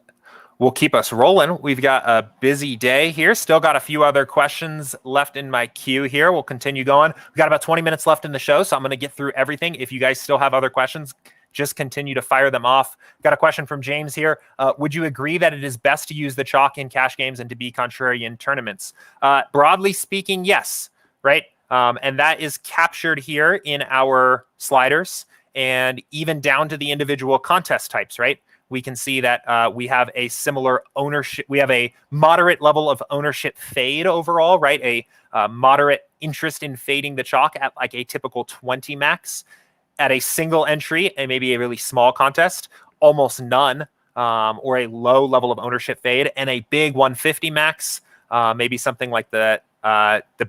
we'll keep us rolling. We've got a busy day here. Still got a few other questions left in my queue here. We'll continue going. We've got about 20 minutes left in the show, so I'm going to get through everything. If you guys still have other questions, just continue to fire them off. Got a question from James here. Would you agree that it is best to use the chalk in cash games and to be contrarian tournaments? Broadly speaking, yes, right? And that is captured here in our sliders and even down to the individual contest types, right? We can see that we have a similar ownership. We have a moderate level of ownership fade overall, right? A moderate interest in fading the chalk at like a typical 20 max. At a single entry and maybe a really small contest, almost none, or a low level of ownership fade, and a big 150 max, maybe something like the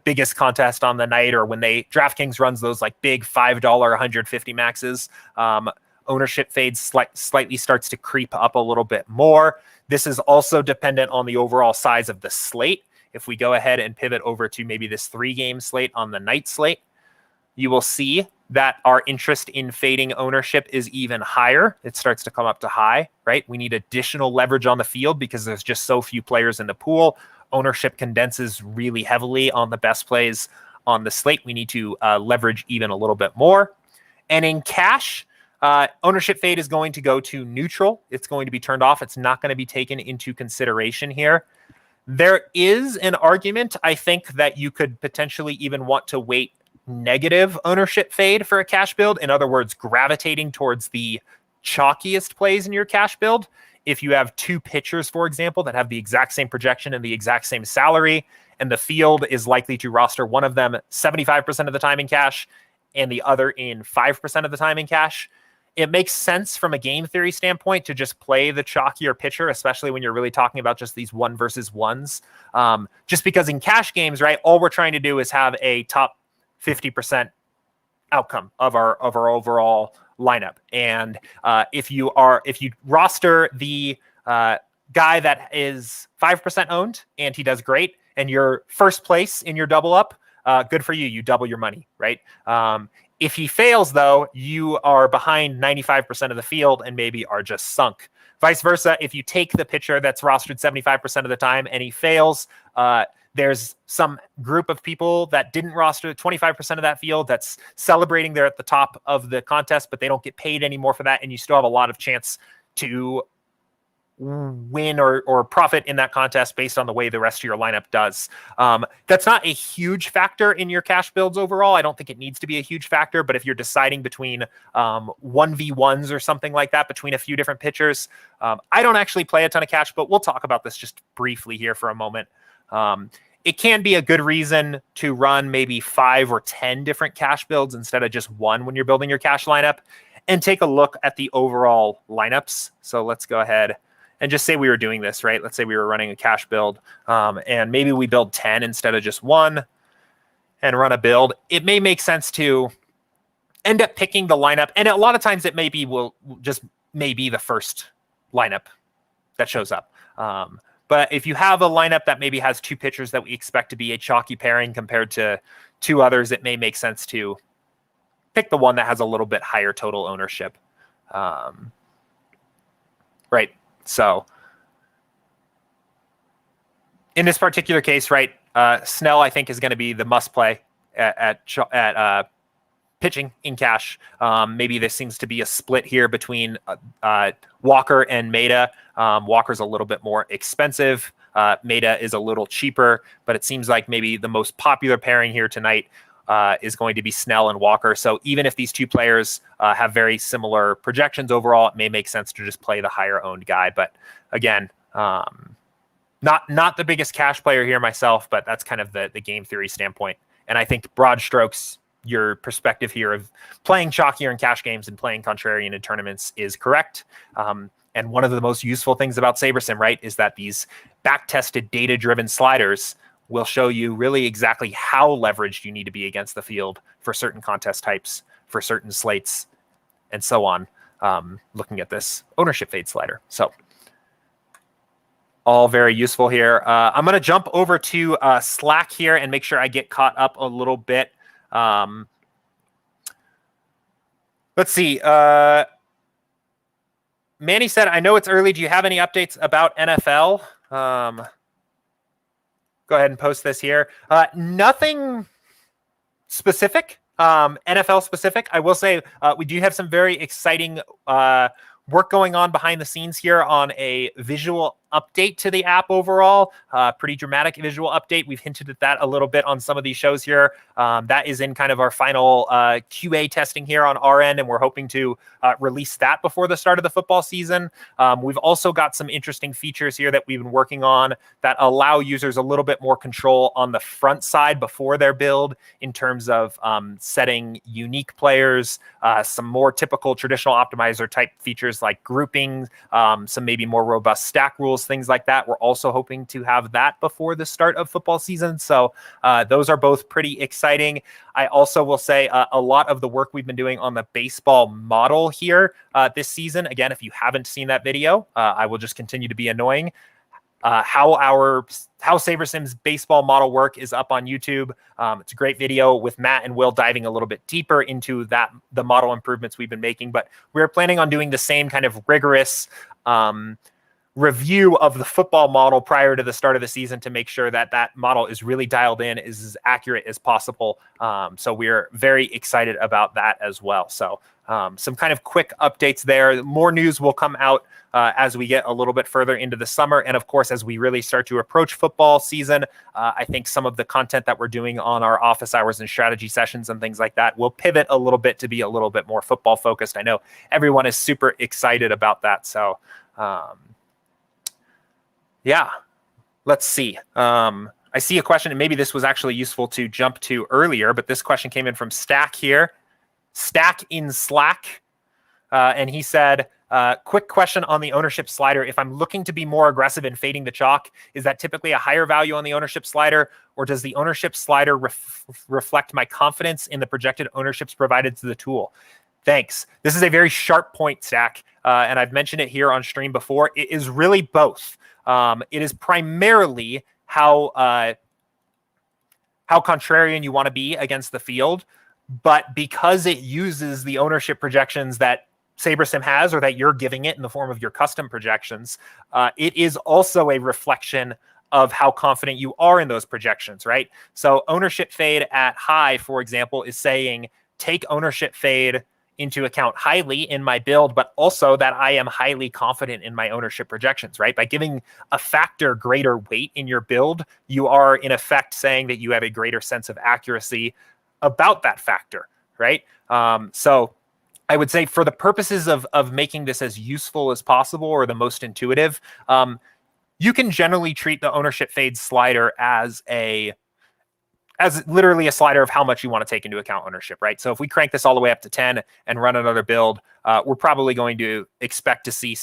biggest contest on the night, or when DraftKings runs those like big $5 150 maxes. Ownership fade slightly starts to creep up a little bit more. This is also dependent on the overall size of the slate. If we go ahead and pivot over to maybe this 3-game slate on the night slate, you will see that our interest in fading ownership is even higher. It starts to come up to high, right? We need additional leverage on the field because there's just so few players in the pool. Ownership condenses really heavily on the best plays on the slate. We need to leverage even a little bit more. And in cash, ownership fade is going to go to neutral. It's going to be turned off. It's not going to be taken into consideration here. There is an argument, I think, that you could potentially even want to weight negative ownership fade for a cash build. In other words, gravitating towards the chalkiest plays in your cash build. If you have two pitchers, for example, that have the exact same projection and the exact same salary, and the field is likely to roster one of them 75% of the time in cash and the other in 5% of the time in cash, it makes sense from a game theory standpoint to just play the chalkier pitcher, especially when you're really talking about just these 1 versus 1s. Just because in cash games, right, all we're trying to do is have a top 50% outcome of our overall lineup. And if you roster the guy that is 5% owned and he does great, and you're first place in your double up, good for you. You double your money, right? If he fails, though, you are behind 95% of the field and maybe are just sunk. Vice versa, if you take the pitcher that's rostered 75% of the time and he fails, there's some group of people that didn't roster 25% of that field that's celebrating there at the top of the contest, but they don't get paid anymore for that, and you still have a lot of chance to win or profit in that contest based on the way the rest of your lineup does. That's not a huge factor in your cash builds overall. I don't think it needs to be a huge factor, but if you're deciding between 1v1s or something like that between a few different pitchers, I don't actually play a ton of cash, but we'll talk about this just briefly here for a moment. It can be a good reason to run maybe 5 or 10 different cash builds instead of just one when you're building your cash lineup, and take a look at the overall lineups. So let's go ahead and just say we were doing this, right? Let's say we were running a cash build, and maybe we build 10 instead of just one and run a build. It may make sense to end up picking the lineup, and a lot of times it maybe will just maybe the first lineup that shows up. But if you have a lineup that maybe has 2 pitchers that we expect to be a chalky pairing compared to 2 others, it may make sense to pick the one that has a little bit higher total ownership. Right. So in this particular case, right, Snell, I think, is going to be the must play at pitching in cash. Maybe there seems to be a split here between Walker and Maeda. Walker's a little bit more expensive. Maeda is a little cheaper, but it seems like maybe the most popular pairing here tonight is going to be Snell and Walker. So even if these 2 players have very similar projections overall, it may make sense to just play the higher owned guy. But again, not the biggest cash player here myself, but that's kind of the game theory standpoint. And I think broad strokes, your perspective here of playing chalkier in cash games and playing contrarian in tournaments is correct. And one of the most useful things about SaberSim, right, is that these back-tested data-driven sliders will show you really exactly how leveraged you need to be against the field for certain contest types, for certain slates, and so on, looking at this ownership fade slider. So all very useful here. I'm going to jump over to Slack here and make sure I get caught up a little bit. Let's see. Manny said, I know it's early. Do you have any updates about NFL? Go ahead and post this here. Nothing specific, NFL specific. I will say we do have some very exciting work going on behind the scenes here on a visual update to the app overall. Pretty dramatic visual update. We've hinted at that a little bit on some of these shows here. That is in kind of our final QA testing here on our end, and we're hoping to release that before the start of the football season. We've also got some interesting features here that we've been working on that allow users a little bit more control on the front side before their build in terms of setting unique players, some more typical traditional optimizer type features like grouping, some maybe more robust stack rules, things like that. We're also hoping to have that before the start of football season. So those are both pretty exciting. I also will say a lot of the work we've been doing on the baseball model here this season. Again, if you haven't seen that video, I will just continue to be annoying. How SaberSim's baseball model work is up on YouTube. It's a great video with Matt and Will diving a little bit deeper into the model improvements we've been making, but we're planning on doing the same kind of rigorous review of the football model prior to the start of the season to make sure that that model is really dialed in, is as accurate as possible. So we're very excited about that as well. So some kind of quick updates there. More news will come out as we get a little bit further into the summer. And of course, as we really start to approach football season, I think some of the content that we're doing on our office hours and strategy sessions and things like that will pivot a little bit to be a little bit more football focused. I know everyone is super excited about that. So yeah, let's see. I see a question, and maybe this was actually useful to jump to earlier, but this question came in from Stack here. Stack in Slack. And he said, quick question on the ownership slider. If I'm looking to be more aggressive in fading the chalk, is that typically a higher value on the ownership slider, or does the ownership slider reflect my confidence in the projected ownerships provided to the tool? Thanks. This is a very sharp point, Stack, and I've mentioned it here on stream before. It is really both. It is primarily how contrarian you want to be against the field, but because it uses the ownership projections that SaberSim has, or that you're giving it in the form of your custom projections, it is also a reflection of how confident you are in those projections, right? So ownership fade at high, for example, is saying take ownership fade into account highly in my build, but also that I am highly confident in my ownership projections, right? By giving a factor greater weight in your build, you are in effect saying that you have a greater sense of accuracy about that factor, right? So I would say for the purposes of making this as useful as possible or the most intuitive, you can generally treat the ownership fade slider as literally a slider of how much you want to take into account ownership, right? So if we crank this all the way up to 10 and run another build, we're probably going to expect to see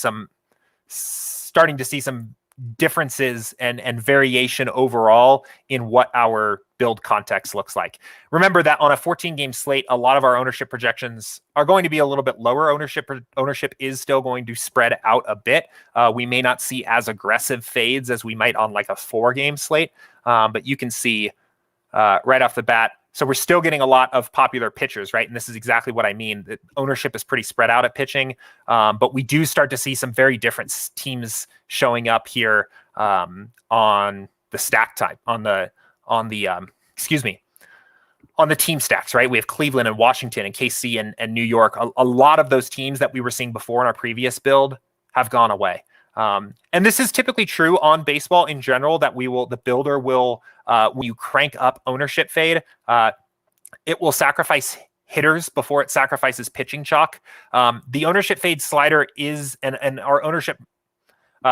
starting to see some differences and variation overall in what our build context looks like. Remember that on a 14-game slate, a lot of our ownership projections are going to be a little bit lower. Ownership is still going to spread out a bit. We may not see as aggressive fades as we might on like a 4-game slate, but you can see right off the bat. So we're still getting a lot of popular pitchers, right? And this is exactly what I mean. The ownership is pretty spread out at pitching, but we do start to see some very different teams showing up here on the stack type, on the team stacks, right? We have Cleveland and Washington and KC and New York. A lot of those teams that we were seeing before in our previous build have gone away. And this is typically true on baseball in general, that the builder will, when you crank up ownership fade, it will sacrifice hitters before it sacrifices pitching chalk. The ownership fade slider is, and our ownership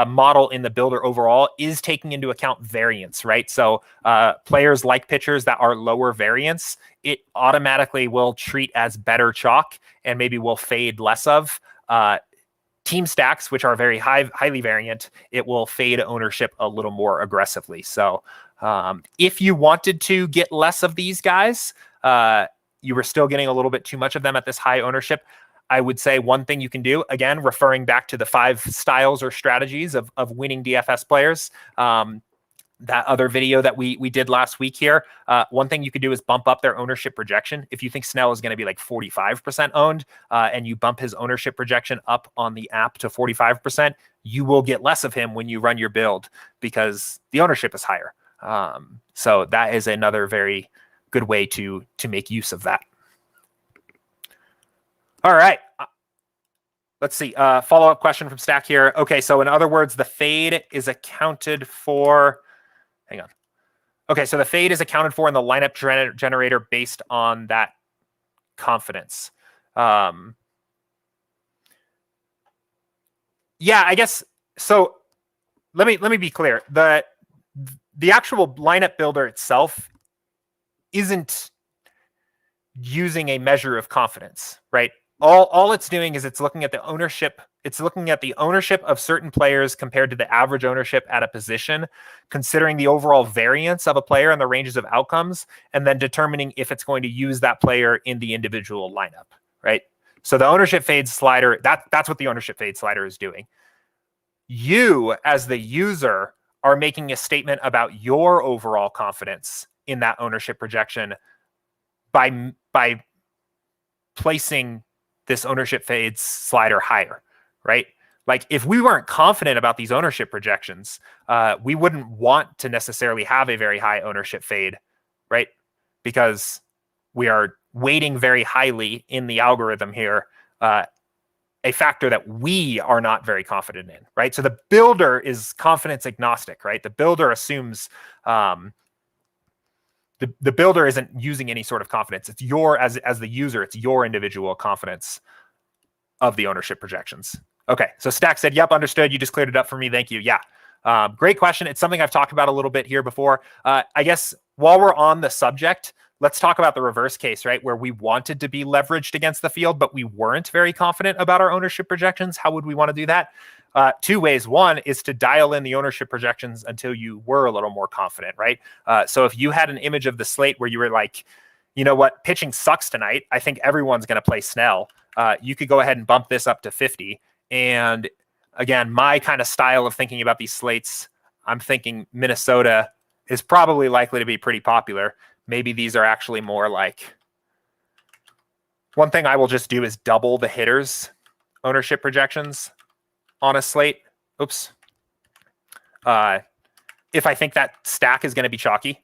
model in the builder overall is taking into account variance, right? So players like pitchers that are lower variance, it automatically will treat as better chalk and maybe will fade less of. Team stacks, which are very highly variant, it will fade ownership a little more aggressively. So if you wanted to get less of these guys, you were still getting a little bit too much of them at this high ownership, I would say one thing you can do, again, referring back to the 5 styles or strategies of winning DFS players, that other video that we did last week here, one thing you could do is bump up their ownership projection. If you think Snell is going to be like 45% owned, and you bump his ownership projection up on the app to 45%, you will get less of him when you run your build because the ownership is higher. So that is another very good way to make use of that. All right. Let's see. Follow-up question from Stack here. Okay, so in other words, the fade is accounted for. Hang on. Okay, so the fade is accounted for in the lineup generator based on that confidence. Yeah, I guess so. Let me be clear. The actual lineup builder itself isn't using a measure of confidence, right? All it's doing is it's looking at the ownership. It's looking at the ownership of certain players compared to the average ownership at a position, considering the overall variance of a player and the ranges of outcomes, and then determining if it's going to use that player in the individual lineup, right? So the ownership fade slider, that's what the ownership fade slider is doing. You, as the user, are making a statement about your overall confidence in that ownership projection by placing this ownership fade slider higher, right? Like if we weren't confident about these ownership projections, we wouldn't want to necessarily have a very high ownership fade, right? Because we are weighting very highly in the algorithm here, a factor that we are not very confident in, right? So the builder is confidence agnostic, right? The builder assumes the builder isn't using any sort of confidence. It's as the user, it's your individual confidence of the ownership projections. Okay, so Stack said, yep, understood. You just cleared it up for me. Thank you. Yeah, great question. It's something I've talked about a little bit here before. I guess while we're on the subject, let's talk about the reverse case, right? Where we wanted to be leveraged against the field, but we weren't very confident about our ownership projections. How would we want to do that? 2 ways. One is to dial in the ownership projections until you were a little more confident, right? So if you had an image of the slate where you were like, you know what, pitching sucks tonight, I think everyone's going to play Snell. You could go ahead and bump this up to 50. And again, my kind of style of thinking about these slates, I'm thinking Minnesota is probably likely to be pretty popular. Maybe these are actually more like, one thing I will just do is double the hitters' ownership projections on a slate. Oops. If I think that stack is going to be chalky.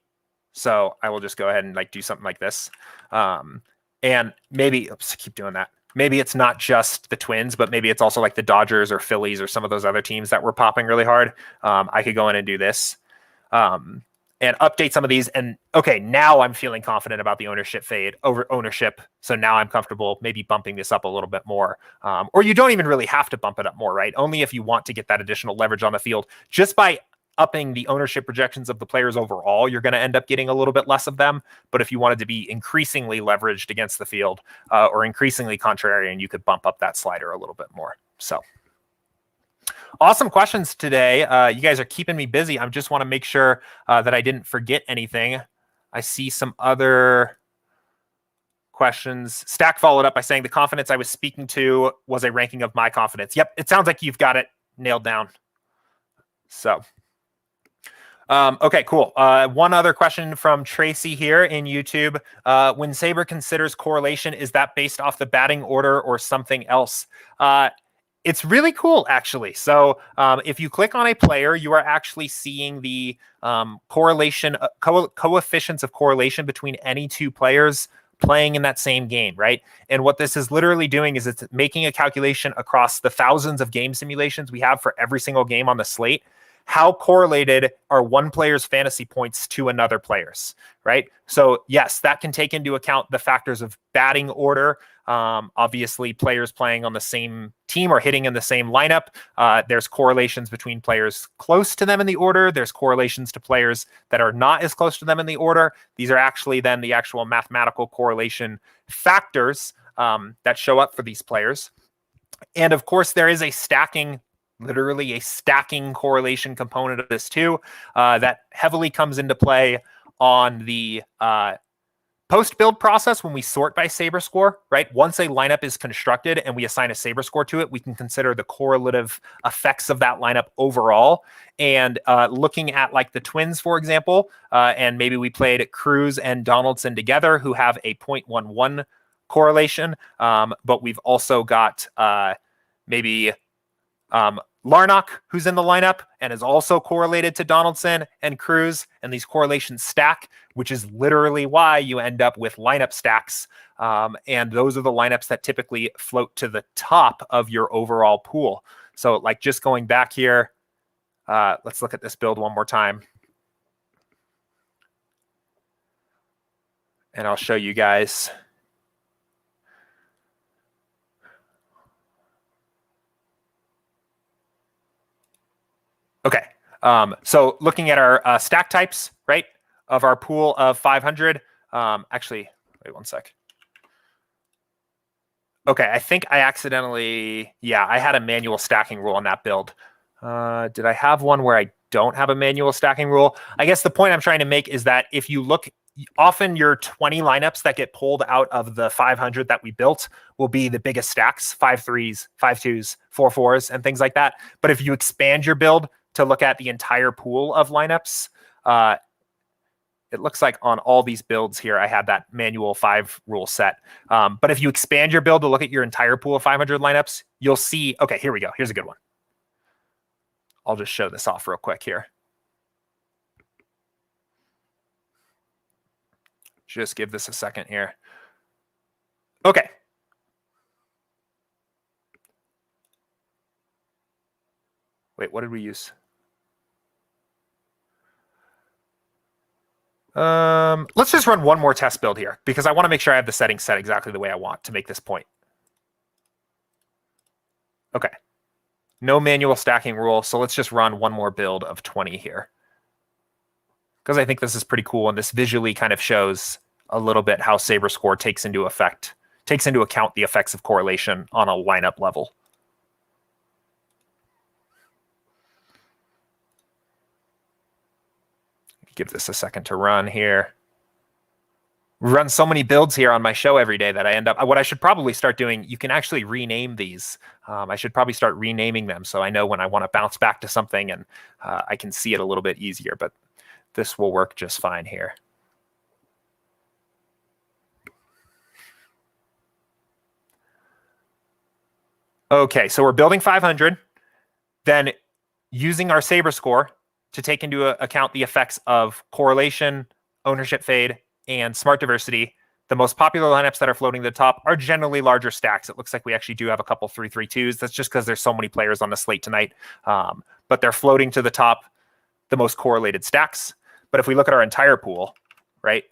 So I will just go ahead and like do something like this. And maybe, oops, I keep doing that. maybe it's not just the Twins, but maybe it's also like the Dodgers or Phillies or some of those other teams that were popping really hard. I could go in and do this and update some of these. And okay, now I'm feeling confident about the ownership fade over ownership. So now I'm comfortable maybe bumping this up a little bit more. Or you don't even really have to bump it up more, right? Only if you want to get that additional leverage on the field. Just by upping the ownership projections of the players overall, you're going to end up getting a little bit less of them. But if you wanted to be increasingly leveraged against the field or increasingly contrarian, you could bump up that slider a little bit more. So awesome questions today. You guys are keeping me busy. I just want to make sure that I didn't forget anything. I see some other questions. Stack followed up by saying the confidence I was speaking to was a ranking of my confidence. Yep, it sounds like you've got it nailed down. So okay, cool. One other question from Tracy here in YouTube. When Saber considers correlation, is that based off the batting order or something else? It's really cool, actually. So if you click on a player, you are actually seeing the correlation, coefficients of correlation between any two players playing in that same game, right? And what this is literally doing is it's making a calculation across the thousands of game simulations we have for every single game on the slate. How correlated are one player's fantasy points to another player's, right? So yes, that can take into account the factors of batting order. Obviously, players playing on the same team or hitting in the same lineup. There's correlations between players close to them in the order. There's correlations to players that are not as close to them in the order. These are actually then the actual mathematical correlation factors that show up for these players. And of course, there is a literally a stacking correlation component of this too, that heavily comes into play on the post-build process when we sort by Saber score, right? Once a lineup is constructed and we assign a Saber score to it, we can consider the correlative effects of that lineup overall. And looking at like the Twins, for example, and maybe we played Cruz and Donaldson together who have a 0.11 correlation, but we've also got maybe Larnach, who's in the lineup and is also correlated to Donaldson and Cruz, and these correlations stack, which is literally why you end up with lineup stacks. And those are the lineups that typically float to the top of your overall pool. So like just going back here, let's look at this build one more time. And I'll show you guys. Okay, so looking at our stack types, right, of our pool of 500. Actually, wait one sec. Okay, I think I accidentally, yeah, I had a manual stacking rule on that build. Did I have one where I don't have a manual stacking rule? I guess the point I'm trying to make is that if you look, often your 20 lineups that get pulled out of the 500 that we built will be the biggest stacks, 5 3s, 5 2s, 4 4s, and things like that. But if you expand your build to look at the entire pool of lineups, it looks like on all these builds here, I had that manual 5 rule set. But if you expand your build to look at your entire pool of 500 lineups, you'll see, okay, here we go. Here's a good one. I'll just show this off real quick here. Just give this a second here. Okay. Wait, what did we use? Let's just run one more test build here because I want to make sure I have the settings set exactly the way I want to make this point. Okay. No manual stacking rule. So let's just run one more build of 20 here, because I think this is pretty cool. And this visually kind of shows a little bit how Saber Score takes into account the effects of correlation on a lineup level. Give this a second to run here. We run so many builds here on my show every day that I end up, what I should probably start doing, you can actually rename these. I should probably start renaming them so I know when I want to bounce back to something and I can see it a little bit easier, but this will work just fine here. Okay, so we're building 500, then using our Saber Score to take into account the effects of correlation, ownership fade, and smart diversity, The most popular lineups that are floating to the top are generally larger stacks. It looks like we actually do have a couple 3-3-2s. That's just because there's so many players on the slate tonight. But they're floating to the top, the most correlated stacks. But if we look at our entire pool, right,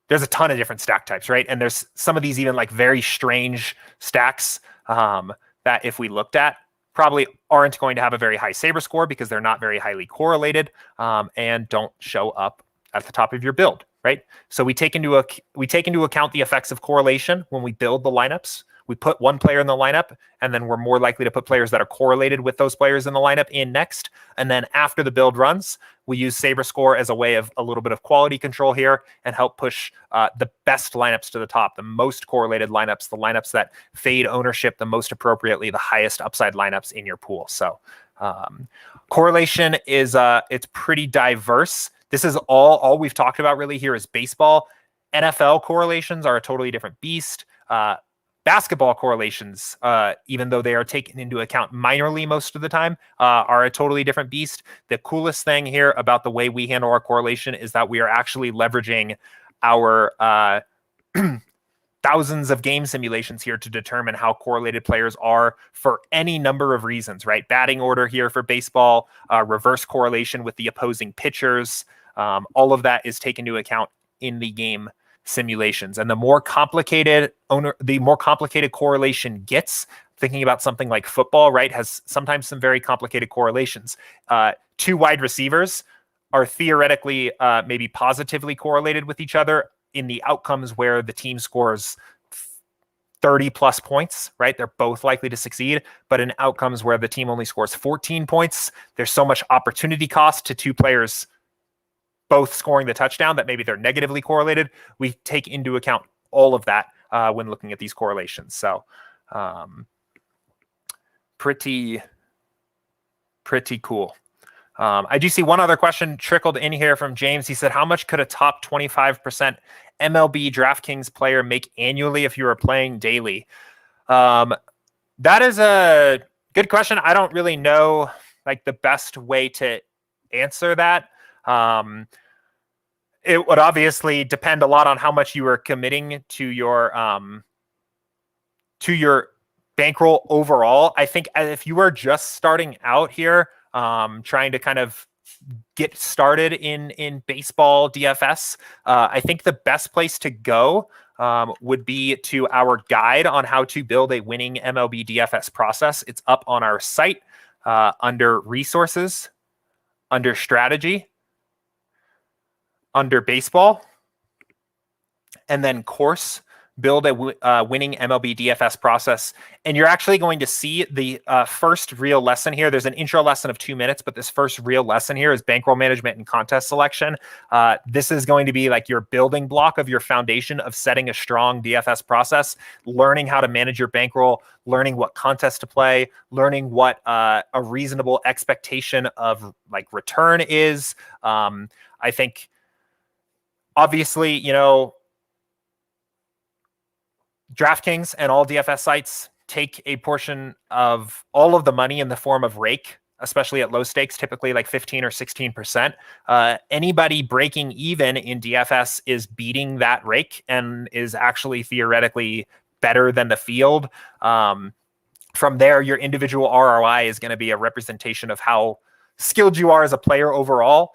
there's a ton of different stack types, right? And there's some of these even like very strange stacks that if we looked at, probably aren't going to have a very high Saber score because they're not very highly correlated and don't show up at the top of your build, right? So we take into account the effects of correlation when we build the lineups. We put one player in the lineup, and then we're more likely to put players that are correlated with those players in the lineup in next. And then after the build runs, we use Saber score as a way of a little bit of quality control here and help push the best lineups to the top, the most correlated lineups, the lineups that fade ownership the most appropriately, the highest upside lineups in your pool. So correlation is it's pretty diverse. This is all we've talked about really here is baseball. NFL correlations are a totally different beast. Basketball correlations, even though they are taken into account minorly most of the time, are a totally different beast. The coolest thing here about the way we handle our correlation is that we are actually leveraging our thousands of game simulations here to determine how correlated players are for any number of reasons, right? Batting order here for baseball, reverse correlation with the opposing pitchers. All of that is taken into account in the game simulations. And the more complicated correlation gets, thinking about something like football, right, has sometimes some very complicated correlations. Two wide receivers are theoretically maybe positively correlated with each other in the outcomes where the team scores 30 plus points, right? They're both likely to succeed. But in outcomes where the team only scores 14 points, there's so much opportunity cost to two players both scoring the touchdown that maybe they're negatively correlated. We take into account all of that when looking at these correlations. So pretty cool. I do see one other question trickled in here from James. He said, how much could a top 25% MLB DraftKings player make annually if you were playing daily? That is a good question. I don't really know like the best way to answer that. It would obviously depend a lot on how much you are committing to your bankroll overall. I think if you are just starting out here, trying to kind of get started in baseball DFS, I think the best place to go would be to our guide on how to build a winning MLB DFS process. It's up on our site under resources, under strategy, under baseball, and then course, build a winning MLB DFS process. And you're actually going to see the first real lesson here. There's an intro lesson of 2 minutes, but this first real lesson here is bankroll management and contest selection. This is going to be like your building block of your foundation of setting a strong DFS process, learning how to manage your bankroll, learning what contest to play, learning what a reasonable expectation of like return is. I think obviously, you know, DraftKings and all DFS sites take a portion of all of the money in the form of rake, especially at low stakes, typically like 15 or 16%. Anybody breaking even in DFS is beating that rake and is actually theoretically better than the field. From there, your individual ROI is going to be a representation of how skilled you are as a player overall.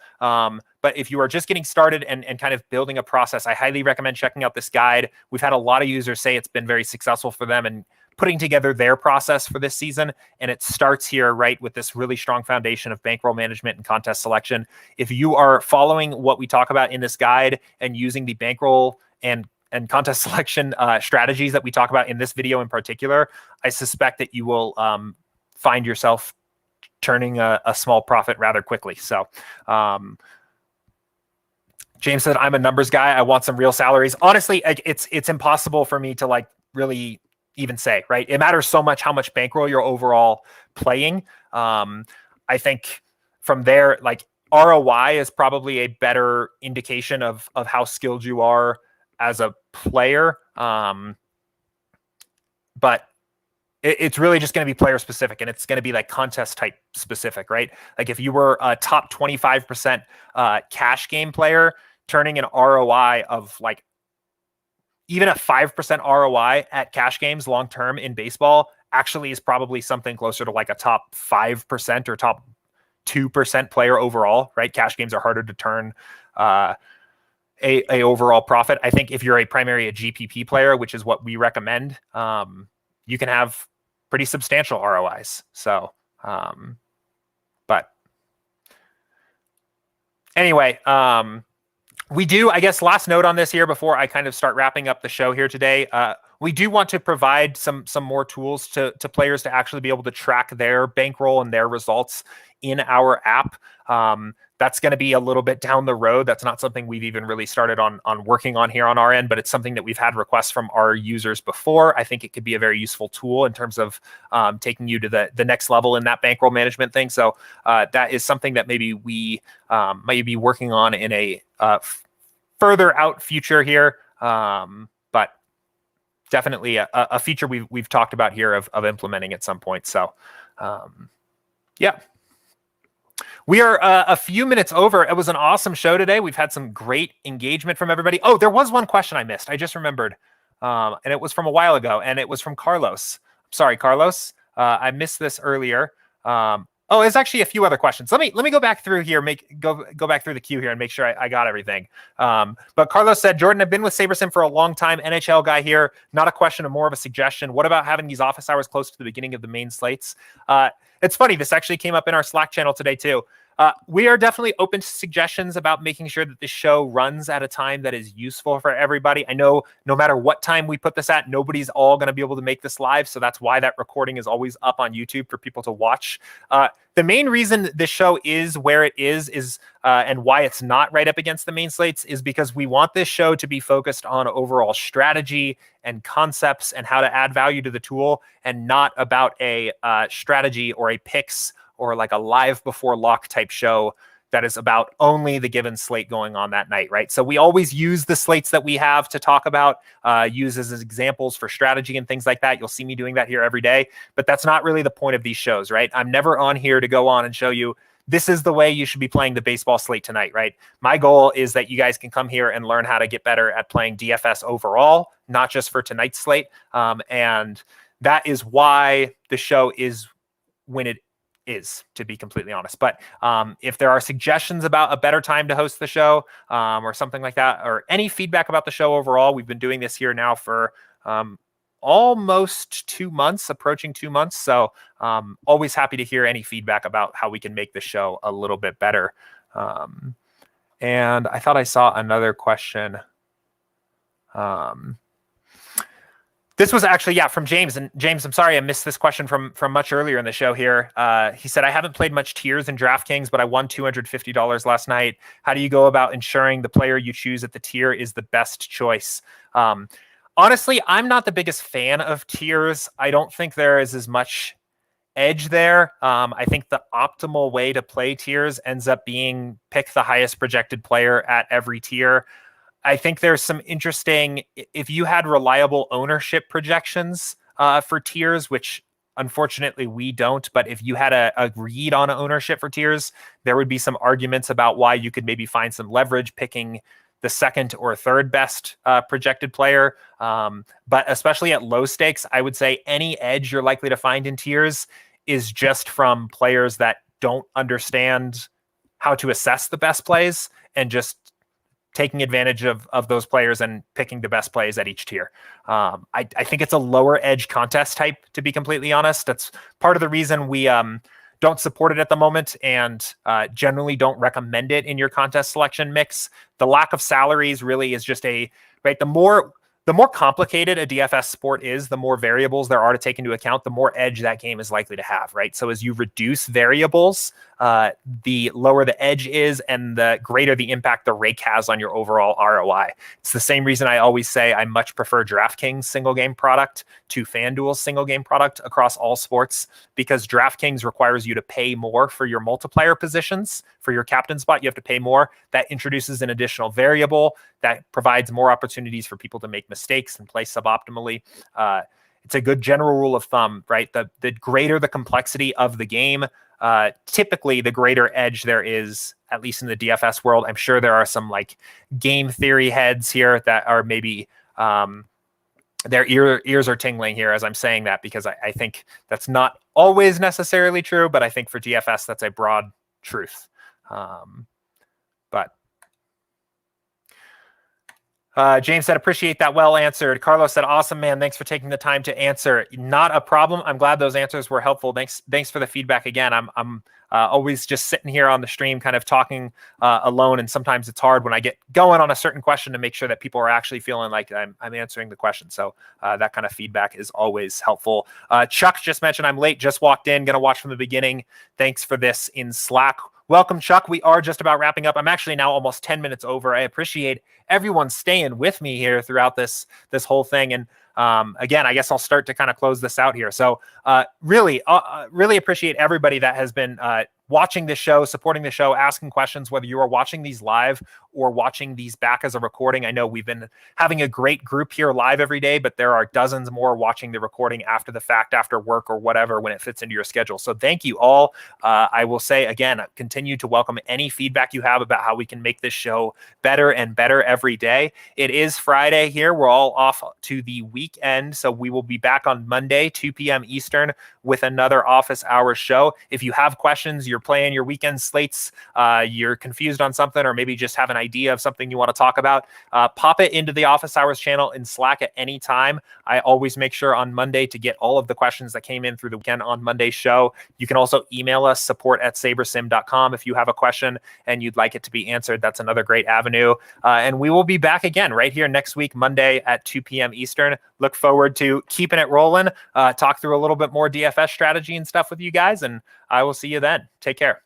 But if you are just getting started and kind of building a process, I highly recommend checking out this guide. We've had a lot of users say it's been very successful for them and putting together their process for this season. And it starts here, right, with this really strong foundation of bankroll management and contest selection. If you are following what we talk about in this guide and using the bankroll and contest selection strategies that we talk about in this video in particular, I suspect that you will find yourself turning a small profit rather quickly. So James said, I'm a numbers guy. I want some real salaries. Honestly, it's impossible for me to like really even say, right? It matters so much how much bankroll you're overall playing. I think from there, like ROI is probably a better indication of how skilled you are as a player. But it's really just going to be player specific, and it's going to be like contest type specific, right? Like if you were a top 25% cash game player, turning an ROI of like even a 5% ROI at cash games long term in baseball actually is probably something closer to like a top 5% or top 2% player overall, right? Cash games are harder to turn a overall profit. I think if you're a GPP player, which is what we recommend, you can have pretty substantial ROIs. So, but anyway, we do, I guess, last note on this here before I kind of start wrapping up the show here today. We do want to provide some more tools to players to actually be able to track their bankroll and their results in our app. That's going to be a little bit down the road. That's not something we've even really started on working on here on our end, but it's something that we've had requests from our users before. I think it could be a very useful tool in terms of taking you to the next level in that bankroll management thing. So that is something that maybe we might be working on in a further out future here. But definitely a feature we've talked about here of implementing at some point. So yeah. We are a few minutes over. It was an awesome show today. We've had some great engagement from everybody. Oh, there was one question I missed. I just remembered. And it was from a while ago, and it was from Carlos. Sorry, Carlos. I missed this earlier. Oh, there's actually a few other questions. Let me go back through here, go back through the queue here and make sure I got everything. But Carlos said, Jordan, I've been with SaberSim for a long time. NHL guy here. Not a question, more of a suggestion. What about having these office hours close to the beginning of the main slates? It's funny. This actually came up in our Slack channel today too. We are definitely open to suggestions about making sure that this show runs at a time that is useful for everybody. I know no matter what time we put this at, nobody's all going to be able to make this live. So that's why that recording is always up on YouTube for people to watch. The main reason this show is where it is and why it's not right up against the main slates is because we want this show to be focused on overall strategy and concepts and how to add value to the tool, and not about a strategy or a picks or like a live before lock type show that is about only the given slate going on that night, right? So we always use the slates that we have to talk about, use as examples for strategy and things like that. You'll see me doing that here every day, but that's not really the point of these shows, right? I'm never on here to go on and show you this is the way you should be playing the baseball slate tonight, right? My goal is that you guys can come here and learn how to get better at playing DFS overall, not just for tonight's slate. And that is why the show is when it is, to be completely honest. But if there are suggestions about a better time to host the show or something like that, or any feedback about the show overall, we've been doing this here now for almost 2 months, approaching 2 months. So always happy to hear any feedback about how we can make the show a little bit better. And I thought I saw another question. This was actually, yeah, from James. And James, I'm sorry I missed this question from much earlier in the show here. He said, I haven't played much tiers in DraftKings, but I won $250 last night. How do you go about ensuring the player you choose at the tier is the best choice? Honestly, I'm not the biggest fan of tiers. I don't think there is as much edge there. I think the optimal way to play tiers ends up being pick the highest projected player at every tier. I think there's some interesting, if you had reliable ownership projections for tiers, which unfortunately we don't, but if you had a read on ownership for tiers, there would be some arguments about why you could maybe find some leverage picking the second or third best projected player. But especially at low stakes, I would say any edge you're likely to find in tiers is just from players that don't understand how to assess the best plays and just taking advantage of those players and picking the best plays at each tier. I think it's a lower edge contest type, to be completely honest. That's part of the reason we don't support it at the moment and generally don't recommend it in your contest selection mix. The lack of salaries really is just right. The more complicated a DFS sport is, the more variables there are to take into account, the more edge that game is likely to have, right? So as you reduce variables, the lower the edge is and the greater the impact the rake has on your overall ROI. It's the same reason I always say I much prefer DraftKings single game product to FanDuel's single game product across all sports, because DraftKings requires you to pay more for your multiplier positions. For your captain spot, you have to pay more. That introduces an additional variable that provides more opportunities for people to make mistakes and play suboptimally. it's a good general rule of thumb, right? The greater the complexity of the game, typically the greater edge there is, at least in the DFS world. I'm sure there are some like game theory heads here that are maybe their ears are tingling here as I'm saying that, because I think that's not always necessarily true, but I think for DFS that's a broad truth. But James said, appreciate that. Well answered. Carlos said, awesome, man. Thanks for taking the time to answer. Not a problem. I'm glad those answers were helpful. Thanks for the feedback again. I'm always just sitting here on the stream kind of talking alone, and sometimes it's hard when I get going on a certain question to make sure that people are actually feeling like I'm answering the question. So that kind of feedback is always helpful. Chuck just mentioned I'm late, just walked in, gonna watch from the beginning. Thanks for this in Slack. Welcome, Chuck. We are just about wrapping up. I'm actually now almost 10 minutes over. I appreciate everyone staying with me here throughout this whole thing. And again, I guess I'll start to kind of close this out here. So really appreciate everybody that has been watching this show, supporting the show, asking questions, whether you are watching these live or watching these back as a recording. I know we've been having a great group here live every day, but there are dozens more watching the recording after the fact, after work or whatever, when it fits into your schedule. So thank you all. I will say again, continue to welcome any feedback you have about how we can make this show better and better every day. It is Friday here. We're all off to the weekend. So we will be back on Monday, 2 p.m. Eastern with another office hours show. If you have questions, you're playing your weekend slates, you're confused on something, or maybe just have an idea of something you want to talk about, pop it into the office hours channel in Slack at any time. I always make sure on Monday to get all of the questions that came in through the weekend on Monday's show. You can also email us, support@sabersim.com, if you have a question and you'd like it to be answered. That's another great avenue. And we will be back again right here next week, Monday at 2 p.m. Eastern. Look forward to keeping it rolling, talk through a little bit more DFS strategy and stuff with you guys, and I will see you then. Take care.